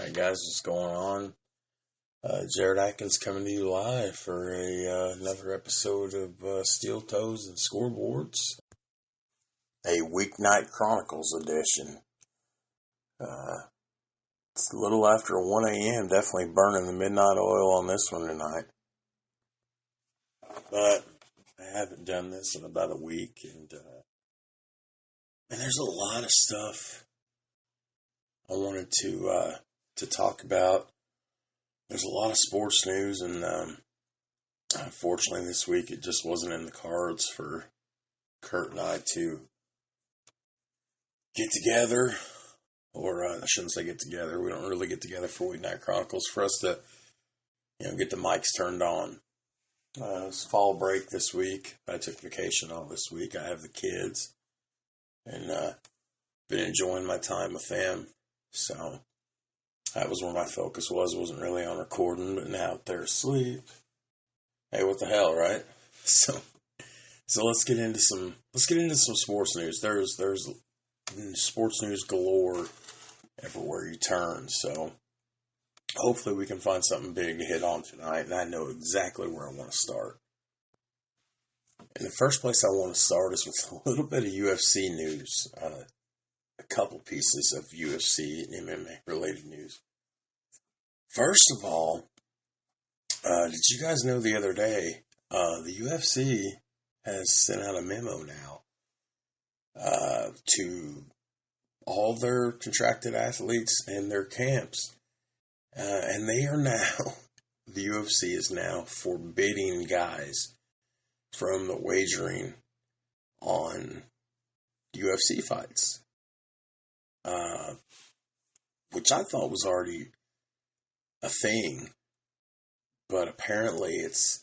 Alright guys, what's going on? Jared Atkins coming to you live for another episode of Steel Toes and Scoreboards. A Weeknight Chronicles edition. It's a little after 1 a.m. Definitely burning the midnight oil on this one tonight. But I haven't done this in about a week, and there's a lot of stuff I wanted to talk about. There's a lot of sports news, and unfortunately this week it just wasn't in the cards for Kurt and I to get together, or I shouldn't say get together. We don't really get together for Weeknight Chronicles. For us to, get the mics turned on. It's fall break this week. I took vacation all this week. I have the kids, and been enjoying my time with them. So that was where my focus was. It wasn't really on recording, but now they're asleep. Hey, what the hell, right? So let's get into some sports news. There's sports news galore everywhere you turn. So hopefully we can find something big to hit on tonight, and I know exactly where I want to start. And the first place I want to start is with a little bit of UFC news. A couple pieces of UFC and MMA related news. First of all, did you guys know the other day, the UFC has sent out a memo now to all their contracted athletes and their camps. And they are now, the UFC is now forbidding guys from the wagering on UFC fights. Which I thought was already a thing, but apparently it's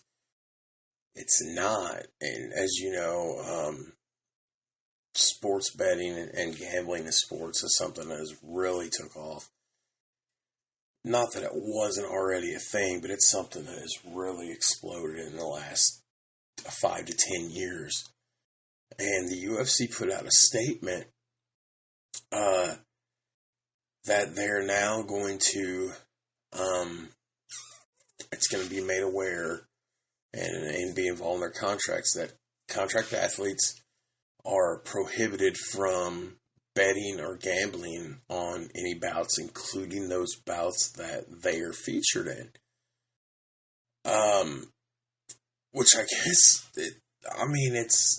not. And as you know, sports betting and gambling in sports is something that has really took off. Not that it wasn't already a thing, but it's something that has really exploded in the last 5 to 10 years. And the UFC put out a statement that they're now going to, it's going to be made aware and be involved in their contracts that contract athletes are prohibited from betting or gambling on any bouts, including those bouts that they are featured in. Which I guess,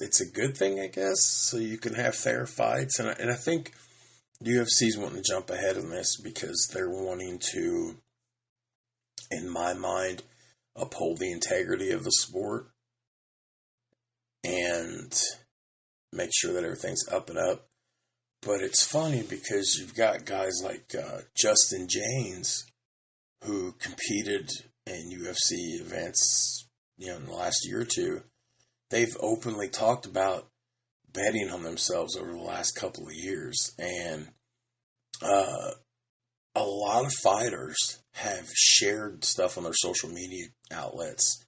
it's a good thing, I guess, so you can have fair fights, and I think UFC's wanting to jump ahead on this because they're wanting to, in my mind, uphold the integrity of the sport and make sure that everything's up and up. But it's funny because you've got guys like Justin James, who competed in UFC events, in the last year or two. They've openly talked about betting on themselves over the last couple of years, and a lot of fighters have shared stuff on their social media outlets.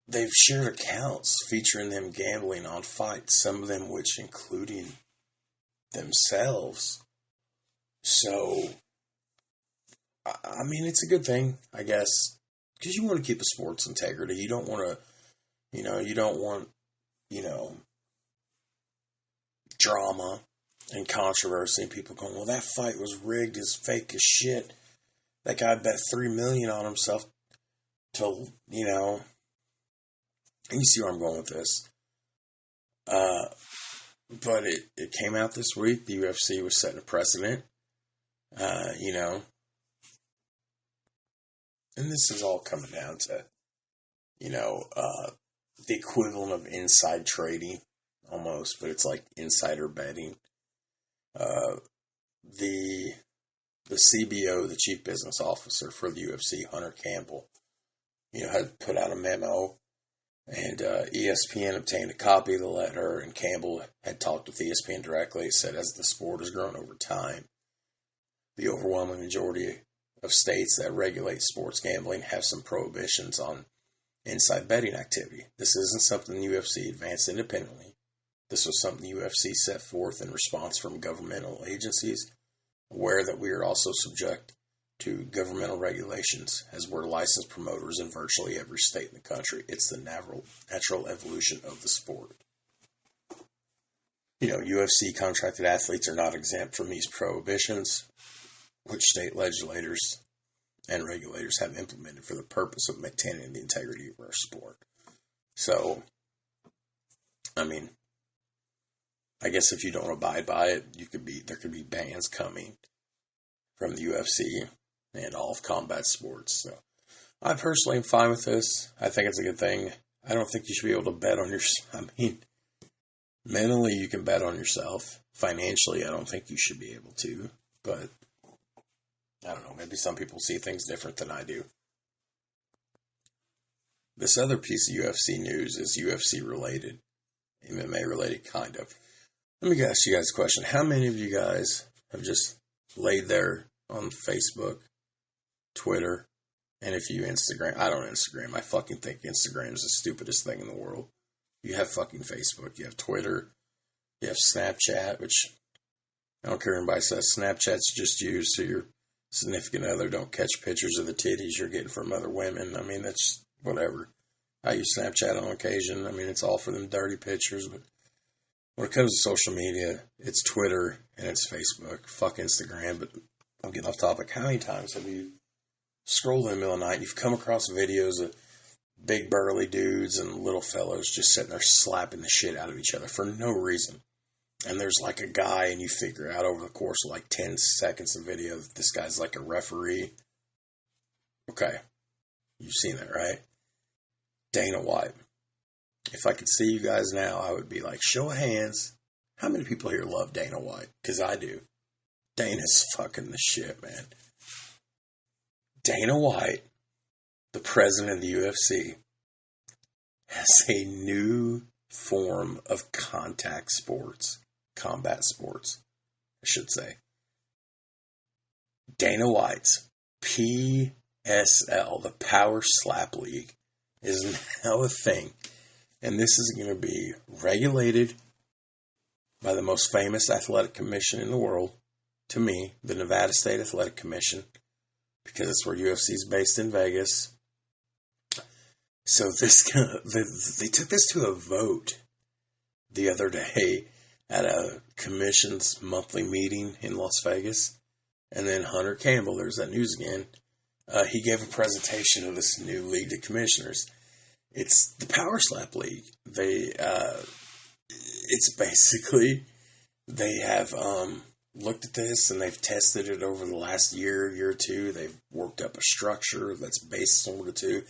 They've shared accounts featuring them gambling on fights, some of them which including themselves. So, it's a good thing, I guess, because you want to keep the sport's integrity. You don't want to, you don't want, drama and controversy and people going, well, that fight was rigged, as fake as shit. That guy bet $3 million on himself to, and you see where I'm going with this. But it came out this week. The UFC was setting a precedent, and this is all coming down to, the equivalent of inside trading, almost, but it's like insider betting. The CBO, the Chief Business Officer for the UFC, Hunter Campbell, had put out a memo, and ESPN obtained a copy of the letter, and Campbell had talked with ESPN directly. He said, as the sport has grown over time, the overwhelming majority of states that regulate sports gambling have some prohibitions on inside betting activity. This isn't something the UFC advanced independently. This was something the UFC set forth in response from governmental agencies, aware that we are also subject to governmental regulations, as we're licensed promoters in virtually every state in the country. It's the natural evolution of the sport. UFC contracted athletes are not exempt from these prohibitions, which state legislators and regulators have implemented for the purpose of maintaining the integrity of our sport. So, I guess if you don't abide by it, there could be bans coming from the UFC and all of combat sports. So, I personally am fine with this. I think it's a good thing. I don't think you should be able to bet on mentally you can bet on yourself. Financially, I don't think you should be able to. But, I don't know, maybe some people see things different than I do. This other piece of UFC news is UFC related, MMA related, kind of. Let me ask you guys a question. How many of you guys have just laid there on Facebook, Twitter, and if you Instagram? I don't Instagram. I fucking think Instagram is the stupidest thing in the world. You have fucking Facebook. You have Twitter. You have Snapchat, which I don't care if anybody says Snapchat's just used so your significant other don't catch pictures of the titties you're getting from other women. That's whatever. I use Snapchat on occasion. It's all for them dirty pictures, but when it comes to social media, it's Twitter and it's Facebook. Fuck Instagram, but I'm getting off topic. How many times have you scrolled in the middle of the night and you've come across videos of big burly dudes and little fellows just sitting there slapping the shit out of each other for no reason? And there's like a guy, and you figure out over the course of like 10 seconds of video that this guy's like a referee. Okay. You've seen that, right? Dana White. If I could see you guys now, I would be like, show of hands. How many people here love Dana White? Because I do. Dana's fucking the shit, man. Dana White, the president of the UFC, has a new form of contact sports. Combat sports, I should say. Dana White's PSL, the Power Slap League, is now a thing. And this is going to be regulated by the most famous athletic commission in the world, to me, the Nevada State Athletic Commission, because it's where UFC is based in Vegas. So they took this to a vote the other day at a commission's monthly meeting in Las Vegas. And then Hunter Campbell, there's that news again, he gave a presentation of this new league to commissioners. It's the Power Slap League. It's basically, they have looked at this and they've tested it over the last year or two. They've worked up a structure that's based sort of to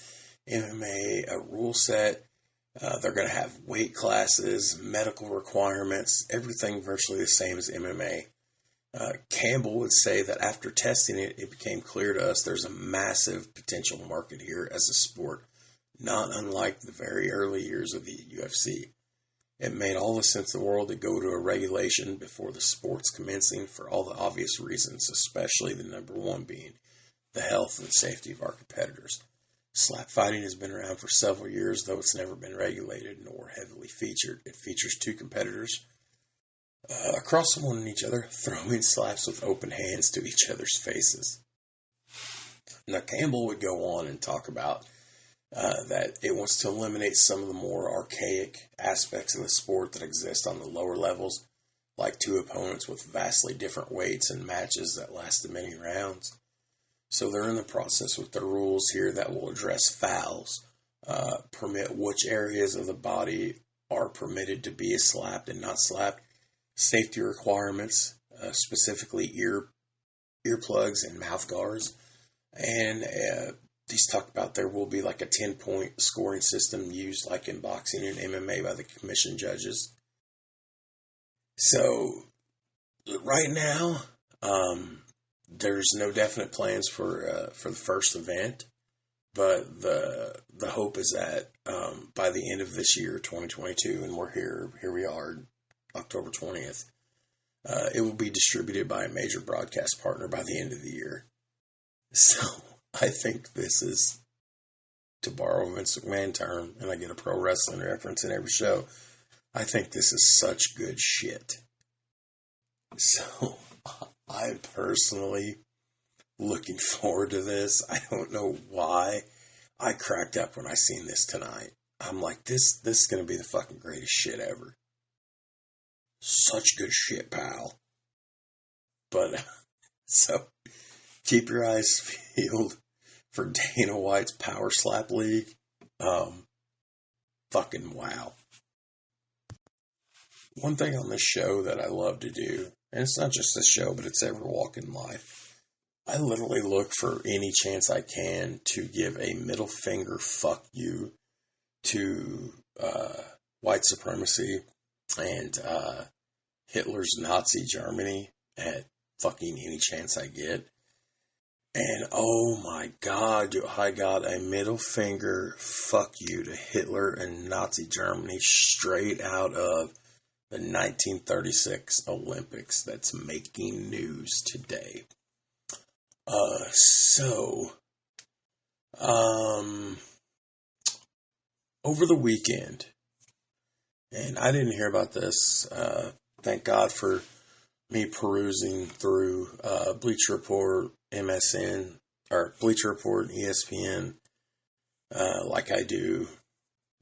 MMA, a rule set. They're going to have weight classes, medical requirements, everything virtually the same as MMA. Campbell would say that after testing it, it became clear to us there's a massive potential market here as a sport, not unlike the very early years of the UFC. It made all the sense in the world to go to a regulation before the sport's commencing for all the obvious reasons, especially the number one being the health and safety of our competitors. Slap fighting has been around for several years, though it's never been regulated nor heavily featured. It features two competitors across one on each other, throwing slaps with open hands to each other's faces. Now, Campbell would go on and talk about that it wants to eliminate some of the more archaic aspects of the sport that exist on the lower levels, like two opponents with vastly different weights and matches that lasted many rounds. So they're in the process with the rules here that will address fouls, permit which areas of the body are permitted to be slapped and not slapped, safety requirements, specifically earplugs and mouth guards, and he's talked about there will be like a 10-point scoring system used like in boxing and MMA by the commission judges. So right now, there's no definite plans for the first event, but the hope is that by the end of this year, 2022, and we're here we are, October 20th, it will be distributed by a major broadcast partner by the end of the year. So I think this is, to borrow a Vince McMahon term, and I get a pro wrestling reference in every show, I think this is such good shit. So I'm personally looking forward to this. I don't know why. I cracked up when I seen this tonight. I'm like, this is going to be the fucking greatest shit ever. Such good shit, pal. But, so, keep your eyes peeled for Dana White's Power Slap League. Fucking wow. One thing on this show that I love to do, and it's not just this show, but it's every walk in life, I literally look for any chance I can to give a middle finger fuck you to white supremacy and Hitler's Nazi Germany at fucking any chance I get. And oh my God, do I got a middle finger fuck you to Hitler and Nazi Germany straight out of the 1936 Olympics that's making news today. Over the weekend, and I didn't hear about this, thank God for me perusing through Bleacher Report, MSN, or Bleacher Report, ESPN, like I do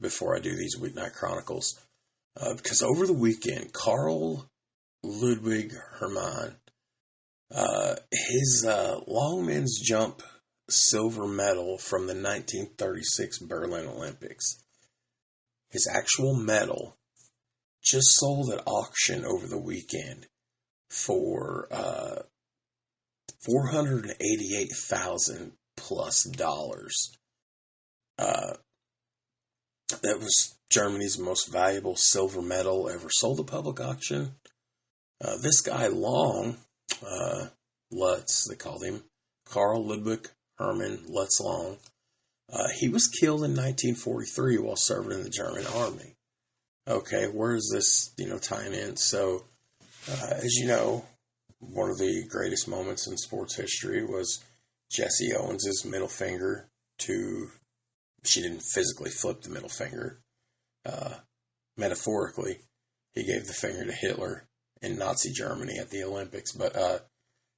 before I do these Weeknight Chronicles. Because over the weekend, Carl Ludwig Hermann, his long men's jump silver medal from the 1936 Berlin Olympics, his actual medal, just sold at auction over the weekend for $488,000 plus. That was Germany's most valuable silver medal ever sold at public auction. This guy Long, Lutz, they called him, Carl Ludwig Hermann Lutz Long, he was killed in 1943 while serving in the German army. Okay, where is this, tying in? So, as you know, one of the greatest moments in sports history was Jesse Owens' middle finger to, she didn't physically flip the middle finger, metaphorically, he gave the finger to Hitler in Nazi Germany at the Olympics. But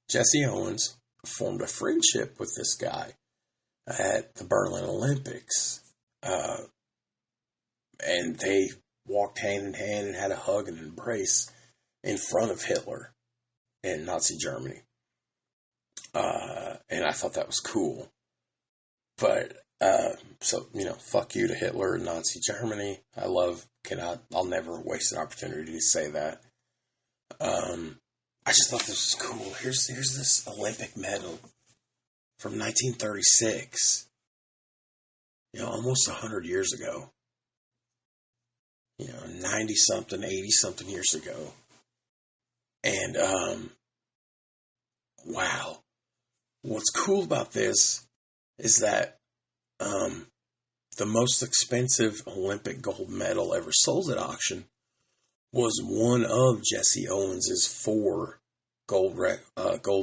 Jesse Owens formed a friendship with this guy at the Berlin Olympics. And they walked hand in hand and had a hug and embrace in front of Hitler in Nazi Germany. And I thought that was cool. But, fuck you to Hitler and Nazi Germany. I'll never waste an opportunity to say that. I just thought this was cool. Here's this Olympic medal from 1936. Almost 100 years ago. 90-something, 80-something years ago. And, wow. What's cool about this is that the most expensive Olympic gold medal ever sold at auction was one of Jesse Owens' 4 gold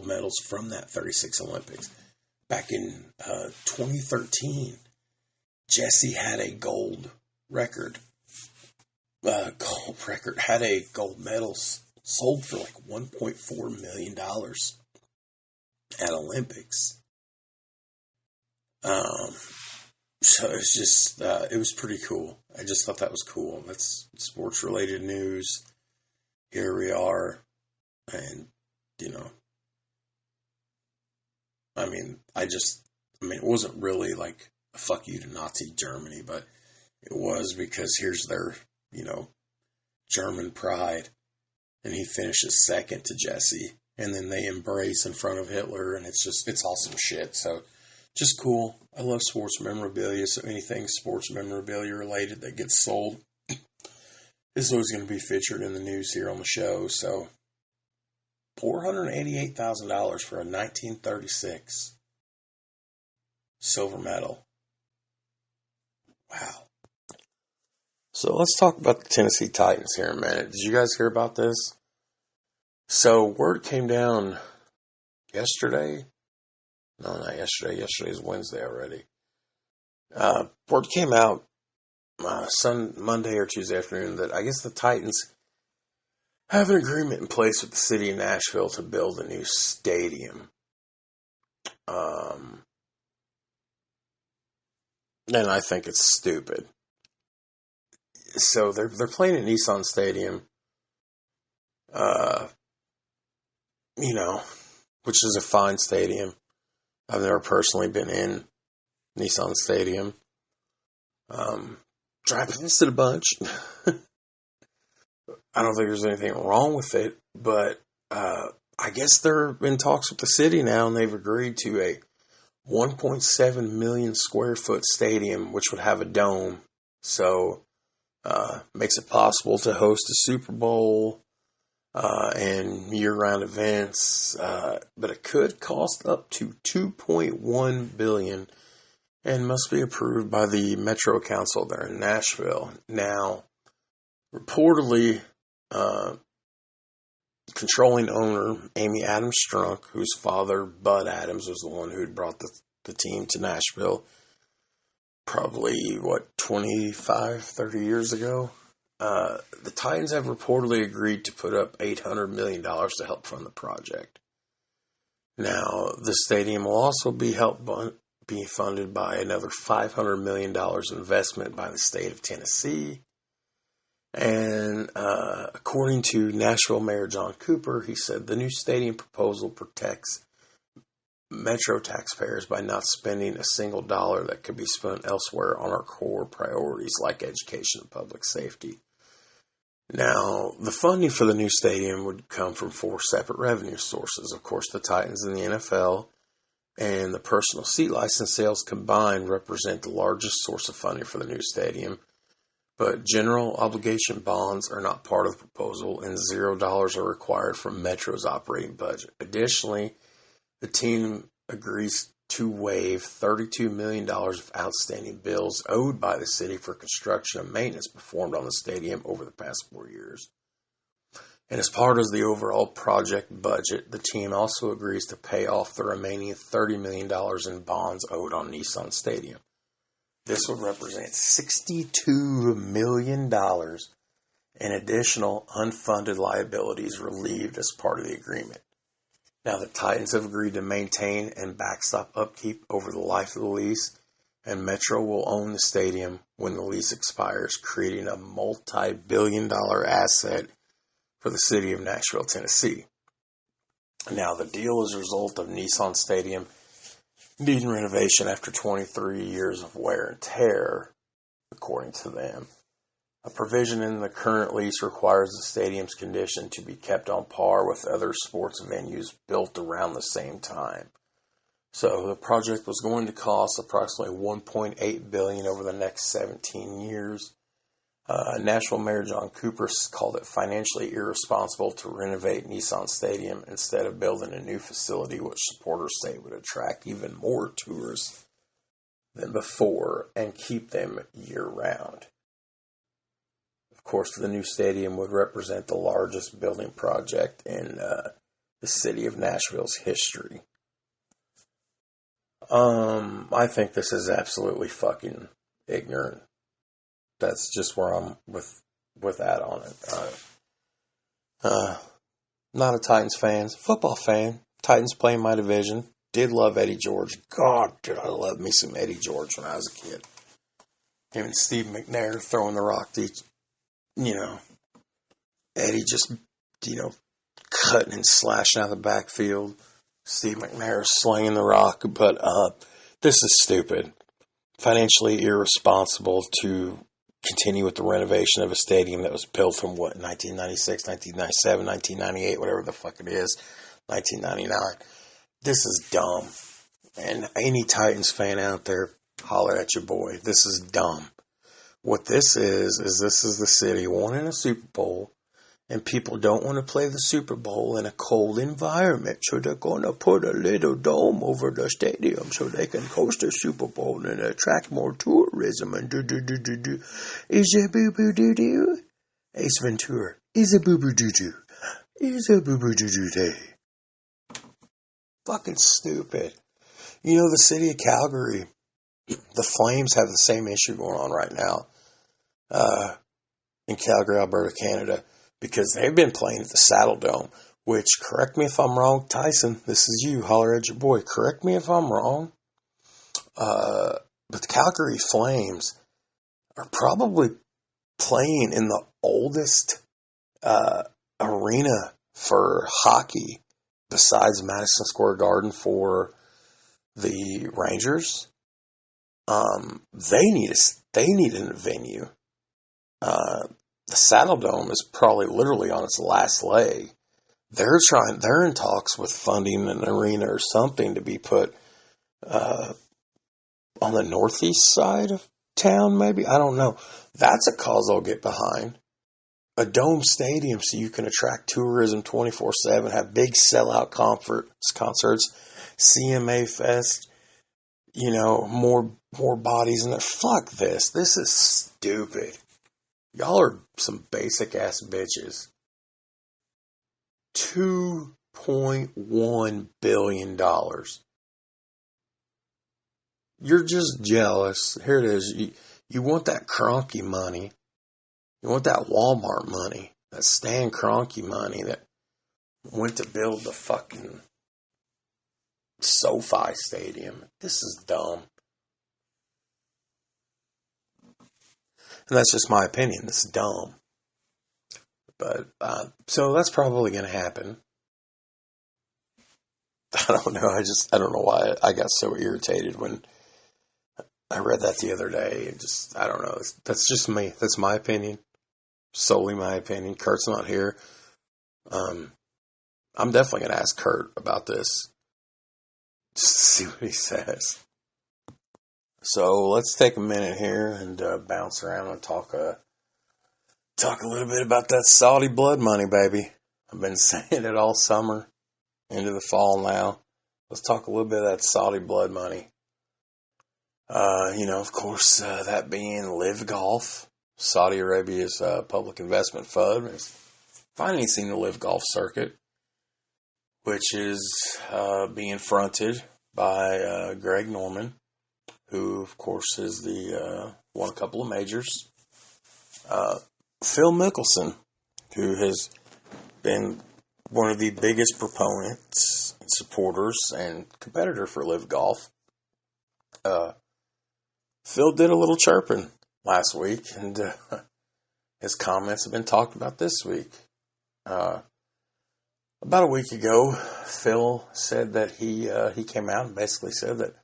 medals from that 36 Olympics. Back in 2013, Jesse had a gold record. Had a gold medal sold for like $1.4 million at Olympics. So it's just, it was pretty cool. I just thought that was cool. That's sports related news. Here we are. And, it wasn't really like a fuck you to Nazi Germany, but it was because here's their, German pride. And he finishes second to Jesse. And then they embrace in front of Hitler. And it's awesome shit. So just cool. I love sports memorabilia. So anything sports memorabilia related that gets sold is always going to be featured in the news here on the show. So $488,000 for a 1936 silver medal. Wow. So let's talk about the Tennessee Titans here a minute. Did you guys hear about this? So word came down yesterday. No, not yesterday. Yesterday is Wednesday already. Word came out Monday or Tuesday afternoon that I guess the Titans have an agreement in place with the city of Nashville to build a new stadium. And I think it's stupid. So they're playing at Nissan Stadium, which is a fine stadium. I've never personally been in Nissan Stadium. Drive past it a bunch. I don't think there's anything wrong with it, but I guess they're in talks with the city now, and they've agreed to a 1.7 million square foot stadium, which would have a dome. So makes it possible to host a Super Bowl and year-round events, but it could cost up to $2.1 billion and must be approved by the Metro Council there in Nashville. Now, reportedly, controlling owner Amy Adams Strunk, whose father Bud Adams was the one who'd brought the team to Nashville probably, 30 years ago. The Titans have reportedly agreed to put up $800 million to help fund the project. Now, the stadium will also be funded by another $500 million investment by the state of Tennessee. And according to Nashville Mayor John Cooper, he said the new stadium proposal protects Metro taxpayers by not spending a single dollar that could be spent elsewhere on our core priorities like education and public safety. Now, the funding for the new stadium would come from 4 separate revenue sources. Of course, the Titans and the NFL and the personal seat license sales combined represent the largest source of funding for the new stadium. But general obligation bonds are not part of the proposal, and $0 are required from Metro's operating budget. Additionally, the team agrees to waive $32 million of outstanding bills owed by the city for construction and maintenance performed on the stadium over the past 4 years. And as part of the overall project budget, the team also agrees to pay off the remaining $30 million in bonds owed on Nissan Stadium. This would represent $62 million in additional unfunded liabilities relieved as part of the agreement. Now, the Titans have agreed to maintain and backstop upkeep over the life of the lease, and Metro will own the stadium when the lease expires, creating a multi-billion-dollar asset for the city of Nashville, Tennessee. Now, the deal is a result of Nissan Stadium needing renovation after 23 years of wear and tear, according to them. A provision in the current lease requires the stadium's condition to be kept on par with other sports venues built around the same time. So the project was going to cost approximately $1.8 billion over the next 17 years. Nashville Mayor John Cooper called it financially irresponsible to renovate Nissan Stadium instead of building a new facility, which supporters say would attract even more tourists than before and keep them year-round. Of course, the new stadium would represent the largest building project in the city of Nashville's history. I think this is absolutely fucking ignorant. That's just where I'm with that on it. Not a Titans fan, football fan. Titans play in my division. Did love Eddie George. God, did I love me some Eddie George when I was a kid. Him and Steve McNair throwing the rock to each, Eddie just, cutting and slashing out the backfield. Steve McNair slinging the rock. But this is stupid. Financially irresponsible to continue with the renovation of a stadium that was built from 1996, 1997, 1998, whatever the fuck it is, 1999. This is dumb. And any Titans fan out there, holler at your boy. This is dumb. What this is this is the city wanting a Super Bowl, and people don't want to play the Super Bowl in a cold environment, so they're going to put a little dome over the stadium so they can host a Super Bowl and attract more tourism and do. Is a boo-boo-doo-doo? Ace Ventura. Is a boo-boo-doo-doo. Is a boo-boo-doo-doo day. Fucking stupid. The city of Calgary, the Flames have the same issue going on right now in Calgary, Alberta, Canada, because they've been playing at the Saddle Dome, which, correct me if I'm wrong, Tyson, this is you, holler at your boy, correct me if I'm wrong, but the Calgary Flames are probably playing in the oldest arena for hockey besides Madison Square Garden for the Rangers. They need a venue. The Saddle Dome is probably literally on its last leg. They're in talks with funding an arena or something to be put on the northeast side of town, maybe. I don't know. That's a cause I'll get behind. A dome stadium so you can attract tourism 24/7, have big sellout concerts, CMA Fest, more bodies in there. Fuck this. This is stupid. Y'all are some basic ass bitches. $2.1 billion. You're just jealous. Here it is. You want that Kroenke money. You want that Walmart money. That Stan Kroenke money that went to build the fucking SoFi Stadium. This is dumb. And that's just my opinion. This is dumb. But, so that's probably going to happen. I don't know. I don't know why I got so irritated when I read that the other day. I don't know. That's just me. That's my opinion. Solely my opinion. Kurt's not here. I'm definitely going to ask Kurt about this. Just to see what he says. So let's take a minute here and bounce around and talk a little bit about that Saudi blood money, baby. I've been saying it all summer, into the fall now. Let's talk a little bit of that Saudi blood money. Of course, that being LIV Golf, Saudi Arabia's public investment fund, is financing the LIV Golf circuit, which is being fronted by Greg Norman, who, of course, is won a couple of majors. Phil Mickelson, who has been one of the biggest proponents, supporters, and competitor for LIV Golf. Phil did a little chirping last week, and his comments have been talked about this week. About a week ago, Phil said that he came out and basically said that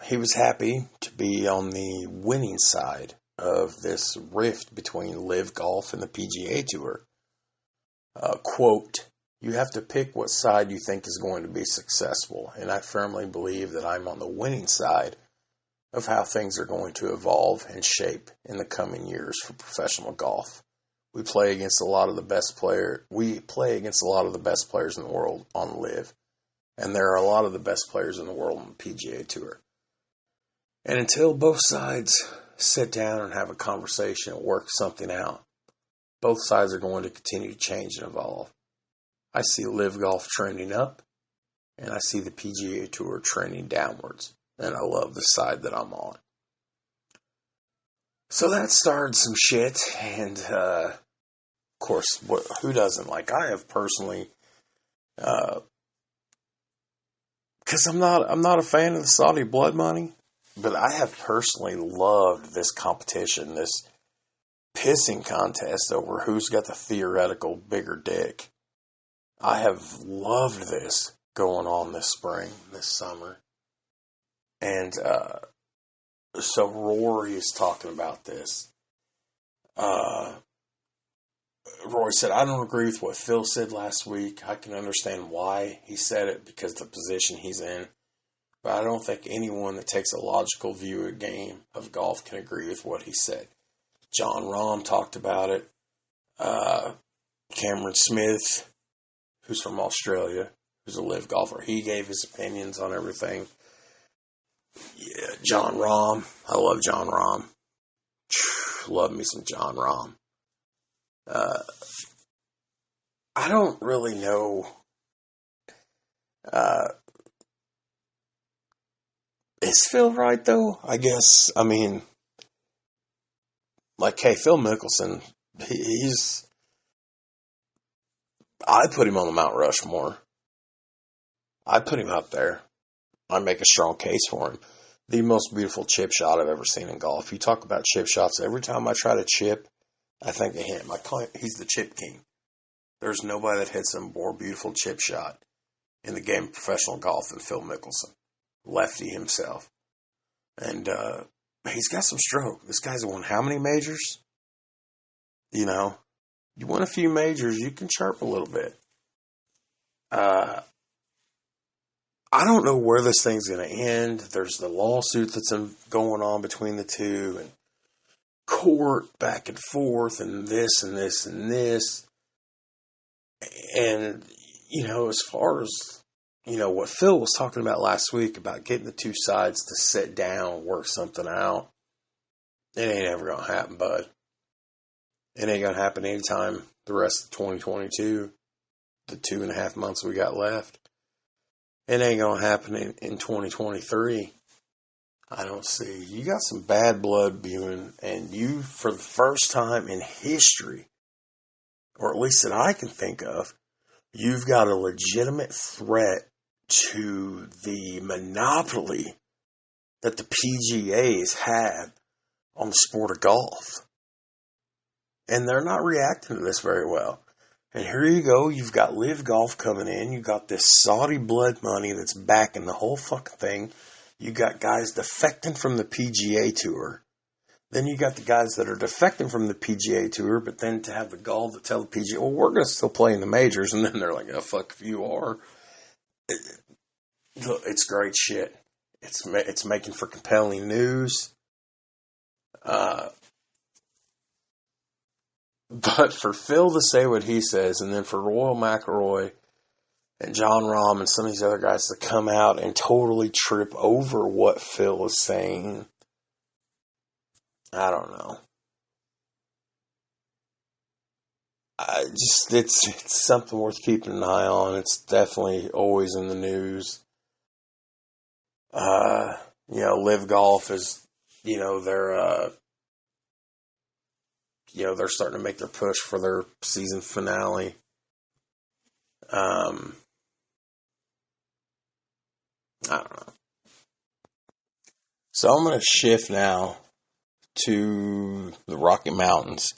he was happy to be on the winning side of this rift between LIV Golf and the PGA Tour. Quote, "You have to pick what side you think is going to be successful, and I firmly believe that I'm on the winning side of how things are going to evolve and shape in the coming years for professional golf. We play against a lot of the best players in the world on LIV, and there are a lot of the best players in the world on the PGA Tour. And until both sides sit down and have a conversation and work something out, both sides are going to continue to change and evolve. I see LIV Golf trending up, and I see the PGA Tour trending downwards, and I love the side that I'm on." So that started some shit, and of course, who doesn't? Like, I have personally, because I'm not a fan of the Saudi blood money, but I have personally loved this competition, this pissing contest over who's got the theoretical bigger dick. I have loved this going on this spring, this summer. And so Rory is talking about this. Rory said, "I don't agree with what Phil said last week. I can understand why he said it because of the position he's in. But I don't think anyone that takes a logical view of a game of golf can agree with what he said." John Rahm talked about it. Cameron Smith, who's from Australia, who's a LIV golfer, he gave his opinions on everything. Yeah, John Rahm. I love John Rahm. Love me some John Rahm. I don't really know. Is Phil right, though? I guess, hey, Phil Mickelson, he's I put him on the Mount Rushmore. I put him up there. I make a strong case for him. The most beautiful chip shot I've ever seen in golf. You talk about chip shots. Every time I try to chip, I think of him. I call him, he's the chip king. There's nobody that hits a more beautiful chip shot in the game of professional golf than Phil Mickelson. Lefty himself. And he's got some stroke. This guy's won how many majors? You know, you win a few majors, you can chirp a little bit. I don't know where this thing's going to end. There's the lawsuit that's going on between the two, and court back and forth, and this and this and this. And, you know, as far as, you know, what Phil was talking about last week about getting the two sides to sit down, work something out, it ain't ever going to happen, bud. It ain't going to happen anytime the rest of 2022, the 2.5 months we got left. It ain't going to happen in 2023. I don't see. You got some bad blood, Buin, and you, for the first time in history, or at least that I can think of, you've got a legitimate threat to the monopoly that the PGA's had on the sport of golf. And they're not reacting to this very well. And here you go, you've got LIV Golf coming in, you've got this Saudi blood money that's backing the whole fucking thing, you got guys defecting from the PGA Tour, then you got the guys that are defecting from the PGA Tour, but then to have the gall to tell the PGA, well, we're going to still play in the majors, and then they're like, oh, fuck if you are. It's great shit. It's making for compelling news. But for Phil to say what he says, and then for Royal McIlroy and John Rahm and some of these other guys to come out and totally trip over what Phil is saying, I don't know. It's something worth keeping an eye on. It's definitely always in the news. You know, LIV Golf is, you know, they're starting to make their push for their season finale. I don't know. So I'm going to shift now to the Rocky Mountains.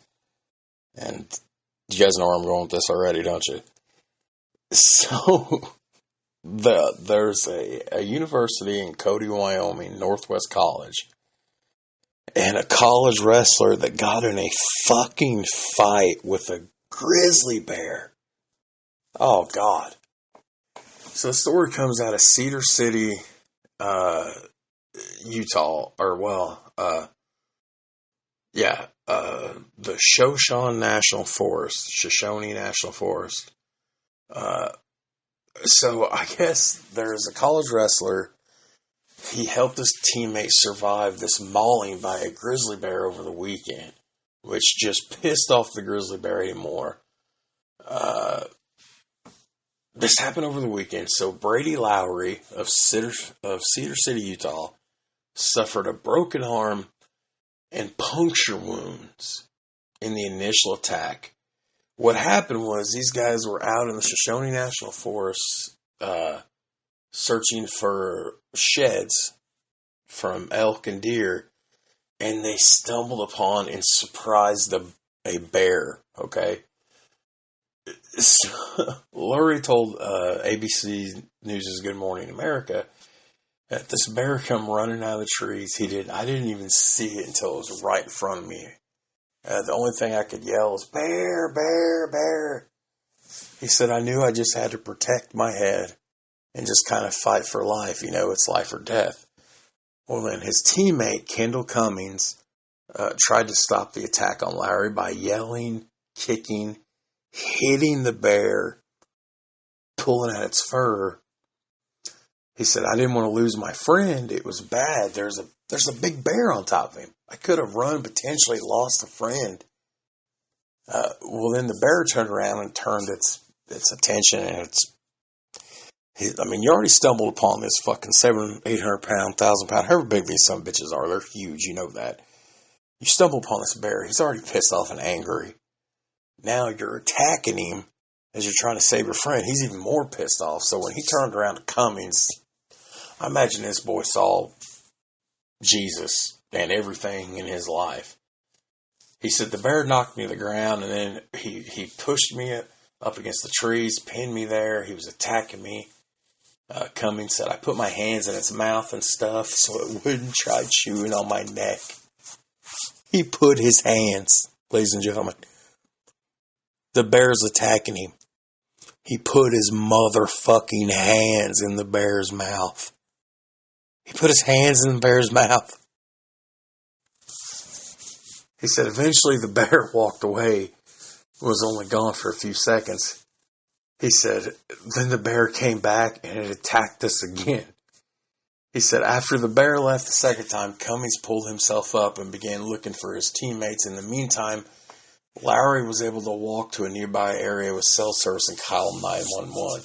And you guys know where I'm going with this already, don't you? So there's a university in Cody, Wyoming, Northwest College. And a college wrestler that got in a fucking fight with a grizzly bear. Oh, God. So the story comes out of Cedar City, Utah. The Shoshone National Forest. So I guess there's a college wrestler. He helped his teammate survive this mauling by a grizzly bear over the weekend, which just pissed off the grizzly bear even more. This happened over the weekend. So Brady Lowry of Cedar City, Utah, suffered a broken arm and puncture wounds in the initial attack. What happened was these guys were out in the Shoshone National Forest searching for sheds from elk and deer, and they stumbled upon and surprised a bear, okay? So, Lurie told ABC News' Good Morning America that this bear come running out of the trees. I didn't even see it until it was right in front of me. The only thing I could yell was, bear, bear, bear. He said, I knew I just had to protect my head and just kind of fight for life. You know, it's life or death. Well, then his teammate, Kendall Cummings, tried to stop the attack on Lowry by yelling, kicking, hitting the bear, pulling at its fur. He said, I didn't want to lose my friend. It was bad. There's a big bear on top of him. I could have run, potentially lost a friend. Well, then the bear turned around and turned its attention, and you already stumbled upon this fucking 700-800 pound, 1,000 pound, however big these some bitches are. They're huge, you know that. You stumble upon this bear. He's already pissed off and angry. Now you're attacking him, as you're trying to save your friend, he's even more pissed off. So when he turned around to Cummings, I imagine this boy saw Jesus and everything in his life. He said, the bear knocked me to the ground, and then he pushed me up against the trees, pinned me there. He was attacking me. Cummings said, I put my hands in its mouth and stuff so it wouldn't try chewing on my neck. He put his hands, ladies and gentlemen. The bear's attacking him. He put his motherfucking hands in the bear's mouth. He put his hands in the bear's mouth. He said eventually the bear walked away, was only gone for a few seconds. He said, then the bear came back and it attacked us again. He said, after the bear left the second time, Cummings pulled himself up and began looking for his teammates. In the meantime, Lowry was able to walk to a nearby area with cell service and call 911.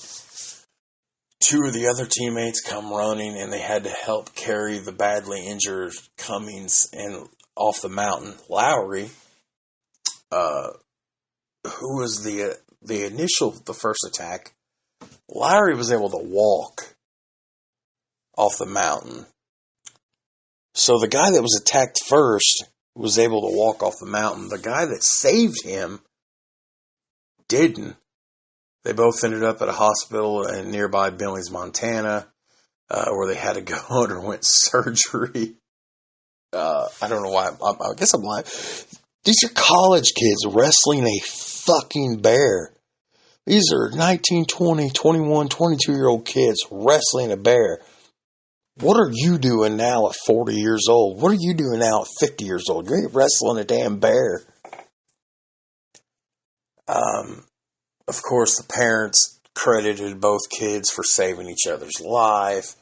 Two of the other teammates come running, and they had to help carry the badly injured Cummings and off the mountain. Lowry, who was the first attack, Lowry was able to walk off the mountain. So the guy that was attacked first was able to walk off the mountain. The guy that saved him didn't. They both ended up at a hospital in nearby Billings, Montana, where they had to go undergo surgery. I don't know why. I guess I'm lying. These are college kids wrestling a fucking bear. These are 19, 20, 21, 22-year-old kids wrestling a bear. What are you doing now at 40 years old? What are you doing now at 50 years old? You ain't wrestling a damn bear. Of course, the parents credited both kids for saving each other's life.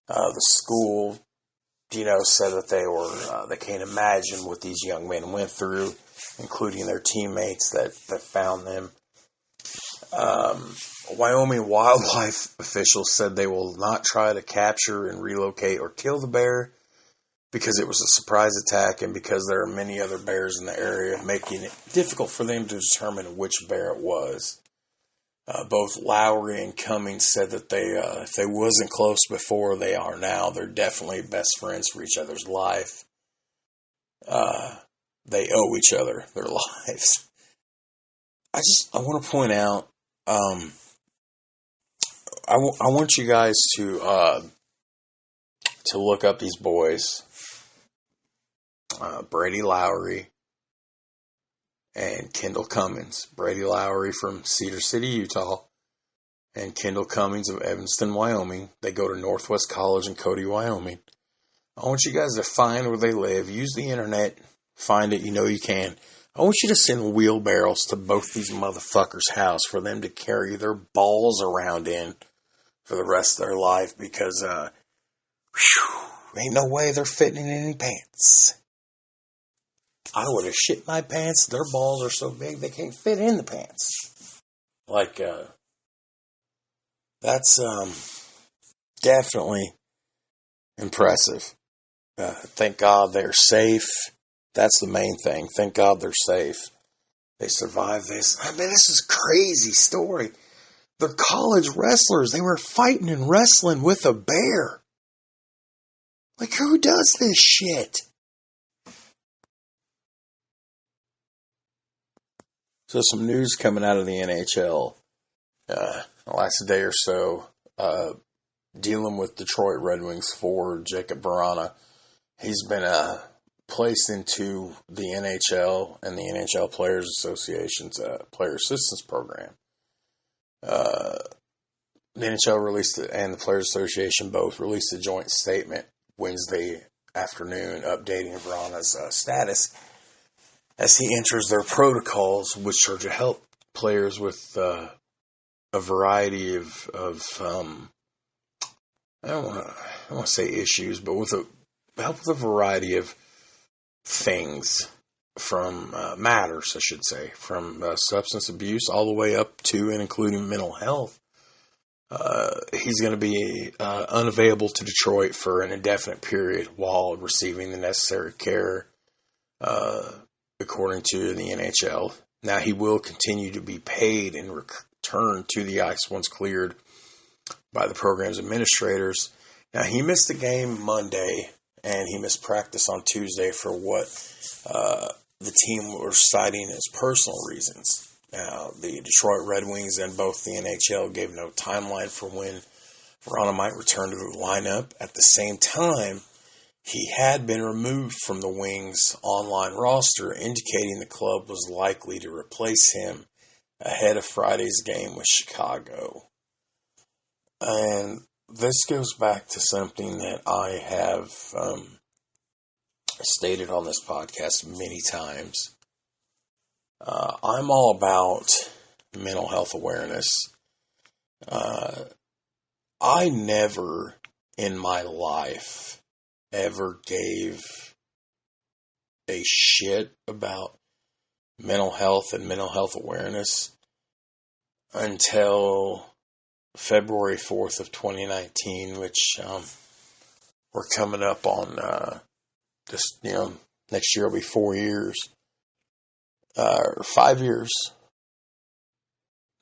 The school, said that they can't imagine what these young men went through, including their teammates that found them. Wyoming wildlife officials said they will not try to capture and relocate or kill the bear because it was a surprise attack and because there are many other bears in the area, making it difficult for them to determine which bear it was. Both Lowry and Cummings said that if they wasn't close before, they are now. They're definitely best friends for each other's life. They owe each other their lives. I want to point out, I want you guys to look up these boys, Brady Lowry and Kendall Cummings. Brady Lowry from Cedar City, Utah, and Kendall Cummings of Evanston, Wyoming. They go to Northwest College in Cody, Wyoming. I want you guys to find where they live. Use the internet. Find it. You can. I want you to send wheelbarrows to both these motherfuckers' house for them to carry their balls around in for the rest of their life because, ain't no way they're fitting in any pants. I would have shit my pants. Their balls are so big they can't fit in the pants. That's definitely impressive. Thank God they're safe. That's the main thing. Thank God they're safe. They survived this. I mean, this is a crazy story. They're college wrestlers. They were fighting and wrestling with a bear. Like, who does this shit? So some news coming out of the NHL. The last day or so, dealing with Detroit Red Wings forward Jacob Vrana. He's been placed into the NHL and the NHL Players Association's Player Assistance Program. The NHL released and the Players Association both released a joint statement Wednesday afternoon updating Vrana's status as he enters their protocols, which are to help players with a variety of I don't want to say issues, but help with a variety of things from matters, I should say, from substance abuse all the way up to and including mental health. He's going to be unavailable to Detroit for an indefinite period while receiving the necessary care, according to the NHL. Now, he will continue to be paid in return to the ice once cleared by the program's administrators. Now, he missed the game Monday, and he missed practice on Tuesday for what the team were citing as personal reasons. Now, the Detroit Red Wings and both the NHL gave no timeline for when Vrana might return to the lineup. At the same time, he had been removed from the Wings' online roster, indicating the club was likely to replace him ahead of Friday's game with Chicago. And this goes back to something that I have stated on this podcast many times. I'm all about mental health awareness. I never in my life ever gave a shit about mental health and mental health awareness until February 4th of 2019, which we're coming up on next year will be 4 years. Or 5 years.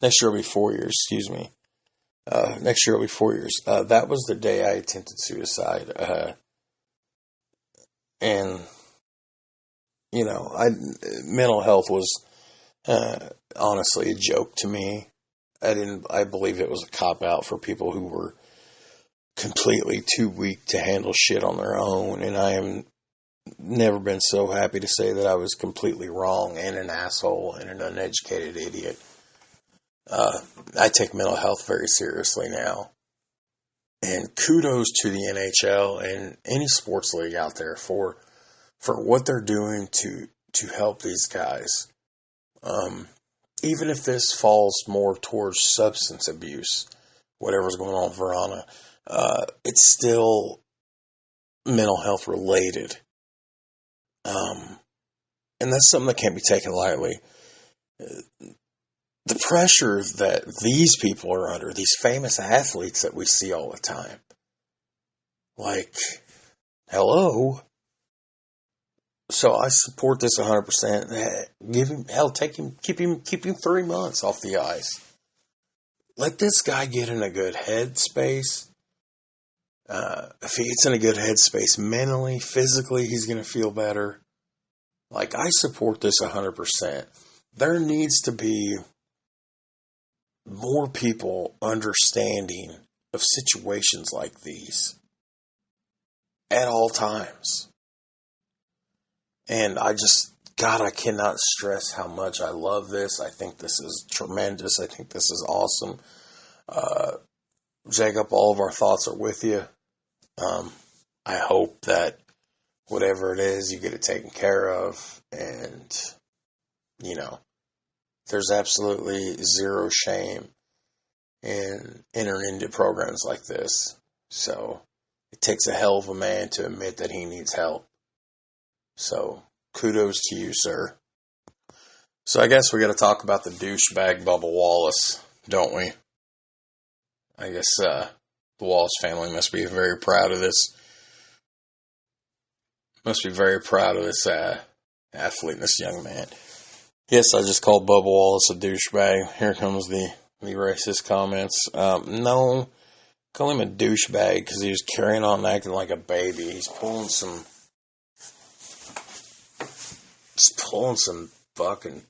Next year will be 4 years, excuse me. Next year will be 4 years. That was the day I attempted suicide. And, mental health was, honestly a joke to me. I believe it was a cop-out for people who were completely too weak to handle shit on their own, and I am never been so happy to say that I was completely wrong and an asshole and an uneducated idiot. I take mental health very seriously now. And kudos to the NHL and any sports league out there for what they're doing to help these guys. Even if this falls more towards substance abuse, whatever's going on with Vrana, it's still mental health related. And that's something that can't be taken lightly. The pressure that these people are under, these famous athletes that we see all the time. Like, hello? So I support this 100%. Give him, keep him 3 months off the ice. Let this guy get in a good headspace. If he gets in a good headspace mentally, physically, he's going to feel better. Like, I support this 100%. There needs to be more people understanding of situations like these at all times. And I cannot stress how much I love this. I think this is tremendous. I think this is awesome. Jacob, all of our thoughts are with you. I hope that whatever it is, you get it taken care of. And, there's absolutely zero shame in entering into programs like this. So it takes a hell of a man to admit that he needs help. So kudos to you, sir. So I guess we got to talk about the douchebag Bubba Wallace, don't we? I guess the Wallace family must be very proud of this. Must be very proud of this athlete and this young man. Yes, I just called Bubba Wallace a douchebag. Here comes the racist comments. No, call him a douchebag because he was carrying on and acting like a baby. He's pulling some fucking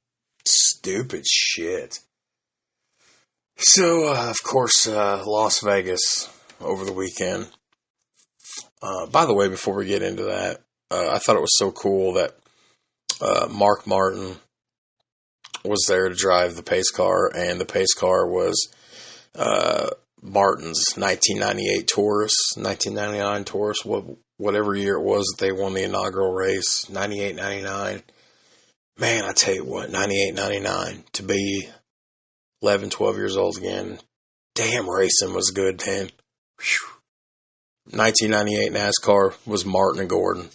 stupid shit. So, of course, Las Vegas over the weekend. By the way, before we get into that, I thought it was so cool that Mark Martin was there to drive the pace car, and the pace car was Martin's 1998 Taurus, 1999 Taurus, whatever year it was that they won the inaugural race, 98, 99. Man, I tell you what, 98, 99, to be 11, 12 years old again, damn, racing was good then. Whew. 1998 NASCAR was Martin and Gordon,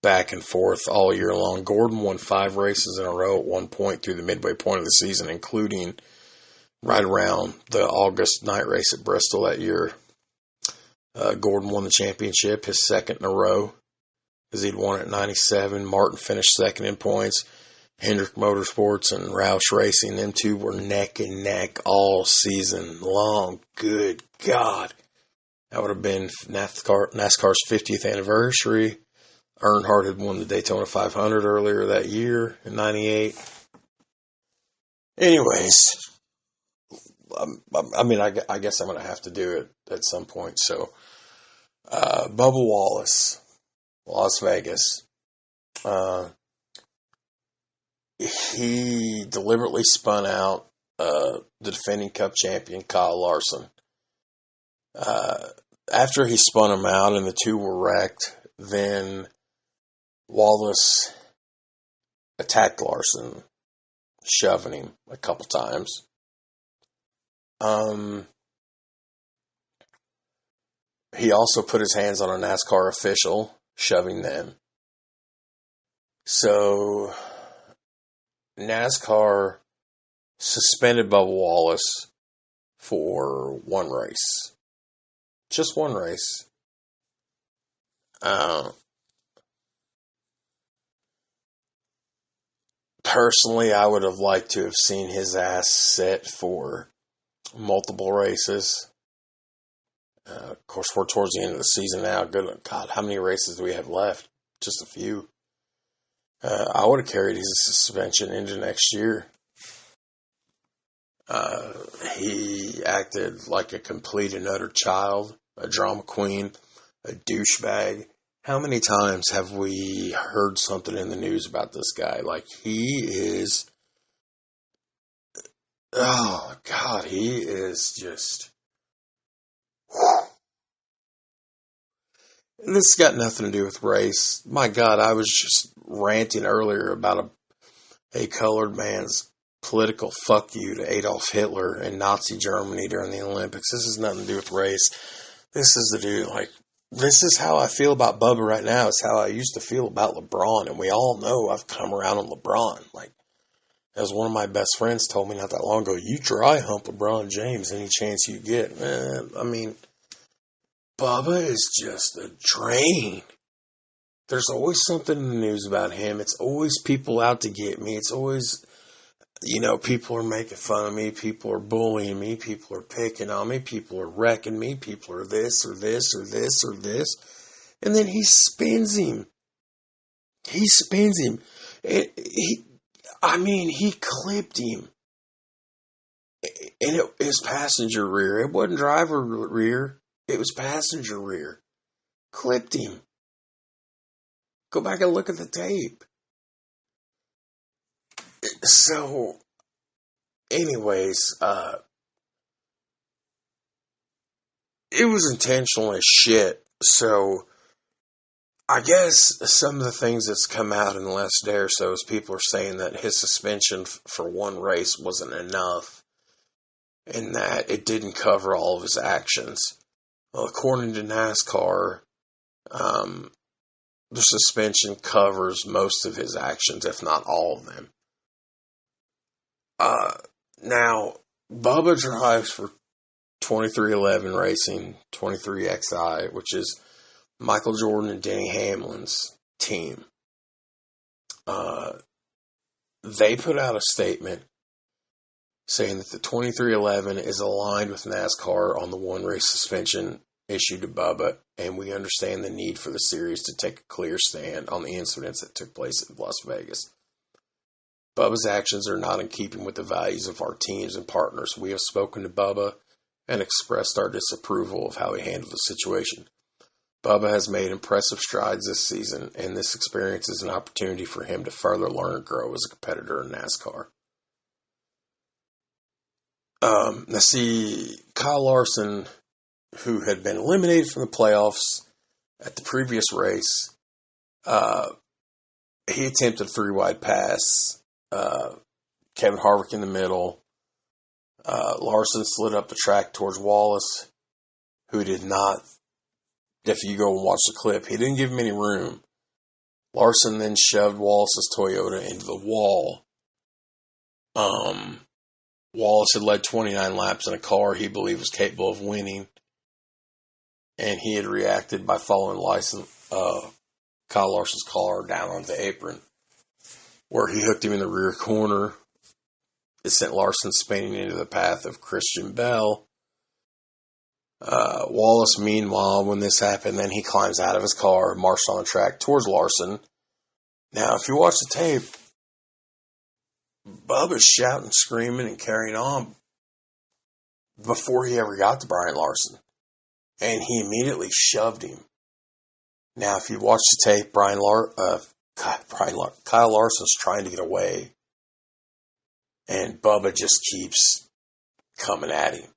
back and forth all year long. Gordon won 5 races in a row at one point through the midway point of the season, including right around the August night race at Bristol that year. Gordon won the championship, his second in a row, because he'd won it in 97. Martin finished second in points. Hendrick Motorsports and Roush Racing, them two were neck and neck all season long. Good God. That would have been NASCAR's 50th anniversary. Earnhardt had won the Daytona 500 earlier that year in 98. Anyways, I guess I'm going to have to do it at some point. So, Bubba Wallace, Las Vegas. He deliberately spun out the defending Cup champion, Kyle Larson. After he spun him out and the two were wrecked, then Wallace attacked Larson, shoving him a couple times. He also put his hands on a NASCAR official, shoving them. So, NASCAR suspended Bubba Wallace for one race. Just one race. Personally, I would have liked to have seen his ass set for multiple races. Of course, we're towards the end of the season now. Good God, how many races do we have left? Just a few. I would have carried his suspension into next year. He acted like a complete and utter child, a drama queen, a douchebag. How many times have we heard something in the news about this guy? Like, he is... Oh, God, he is just... This has got nothing to do with race. My God, I was just ranting earlier about a colored man's political fuck you to Adolf Hitler and Nazi Germany during the Olympics. This has nothing to do with race. This is the dude, like, this is how I feel about Bubba right now. It's how I used to feel about LeBron. And we all know I've come around on LeBron. Like, as one of my best friends told me not that long ago, you dry hump LeBron James any chance you get. Man, I mean, Bubba is just a drain. There's always something in the news about him. It's always people out to get me. It's always, people are making fun of me. People are bullying me. People are picking on me. People are wrecking me. People are this or this or this or this. And then he spins him. He clipped him. And it was passenger rear. It wasn't driver rear. It was passenger rear. Clipped him. Go back and look at the tape. So, anyways, it was intentional as shit. So, I guess some of the things that's come out in the last day or so is people are saying that his suspension for one race wasn't enough and that it didn't cover all of his actions. Well, according to NASCAR, the suspension covers most of his actions, if not all of them. Now, Bubba drives for 2311 Racing, 23XI, which is Michael Jordan and Denny Hamlin's team. They put out a statement saying that the 2311 is aligned with NASCAR on the one race suspension issued to Bubba, and we understand the need for the series to take a clear stand on the incidents that took place in Las Vegas. Bubba's actions are not in keeping with the values of our teams and partners. We have spoken to Bubba and expressed our disapproval of how he handled the situation. Bubba has made impressive strides this season, and this experience is an opportunity for him to further learn and grow as a competitor in NASCAR. Now see, Kyle Larson, who had been eliminated from the playoffs at the previous race, he attempted a 3-wide pass. Kevin Harvick in the middle. Larson slid up the track towards Wallace, who did not, if you go and watch the clip, he didn't give him any room. Larson then shoved Wallace's Toyota into the wall. Wallace had led 29 laps in a car he believed was capable of winning, and he had reacted by following Kyle Larson's car down on the apron. where he hooked him in the rear corner. It sent Larson spinning into the path of Christian Bell. Wallace, meanwhile, when this happened, then he climbs out of his car, marched on the track towards Larson. Now, if you watch the tape, Bubba's shouting, screaming, and carrying on before he ever got to Brian Larson. And he immediately shoved him. Now, if you watch the tape, Kyle Larson's trying to get away. And Bubba just keeps coming at him.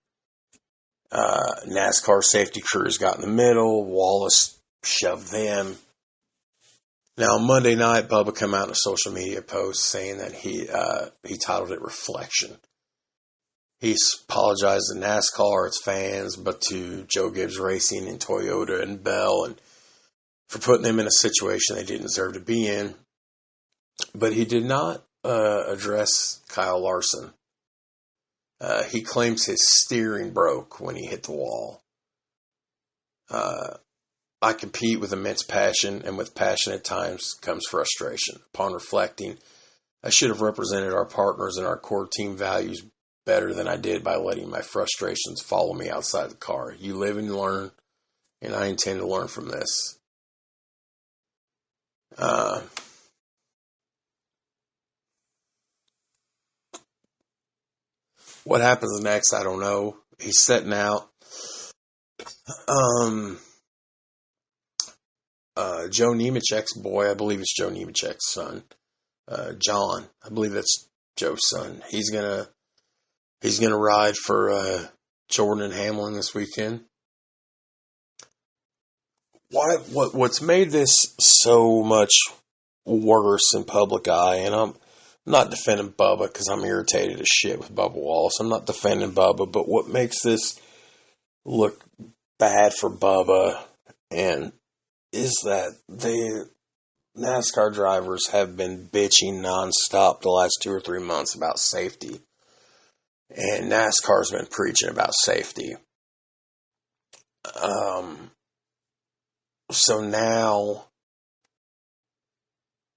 NASCAR safety crews got in the middle. Wallace shoved them. Now, on Monday night, Bubba came out in a social media post saying that he titled it Reflection. He apologized to NASCAR, its fans, but to Joe Gibbs Racing and Toyota and Bell, and for putting them in a situation they didn't deserve to be in. But he did not address Kyle Larson. He claims his steering broke when he hit the wall. I compete with immense passion, and with passion at times comes frustration. Upon reflecting, I should have represented our partners and our core team values better than I did by letting my frustrations follow me outside the car. You live and learn, and I intend to learn from this. What happens next, I don't know. He's setting out. Joe Nemechek's boy, I believe it's Joe Nemechek's son, John, I believe that's Joe's son. He's gonna ride for Jordan and Hamlin this weekend. What's made this so much worse in public eye, and I'm not defending Bubba because I'm irritated as shit with Bubba Wallace. I'm not defending Bubba, but what makes this look bad for Bubba and is that the NASCAR drivers have been bitching nonstop the last 2 or 3 months about safety. And NASCAR's been preaching about safety. So now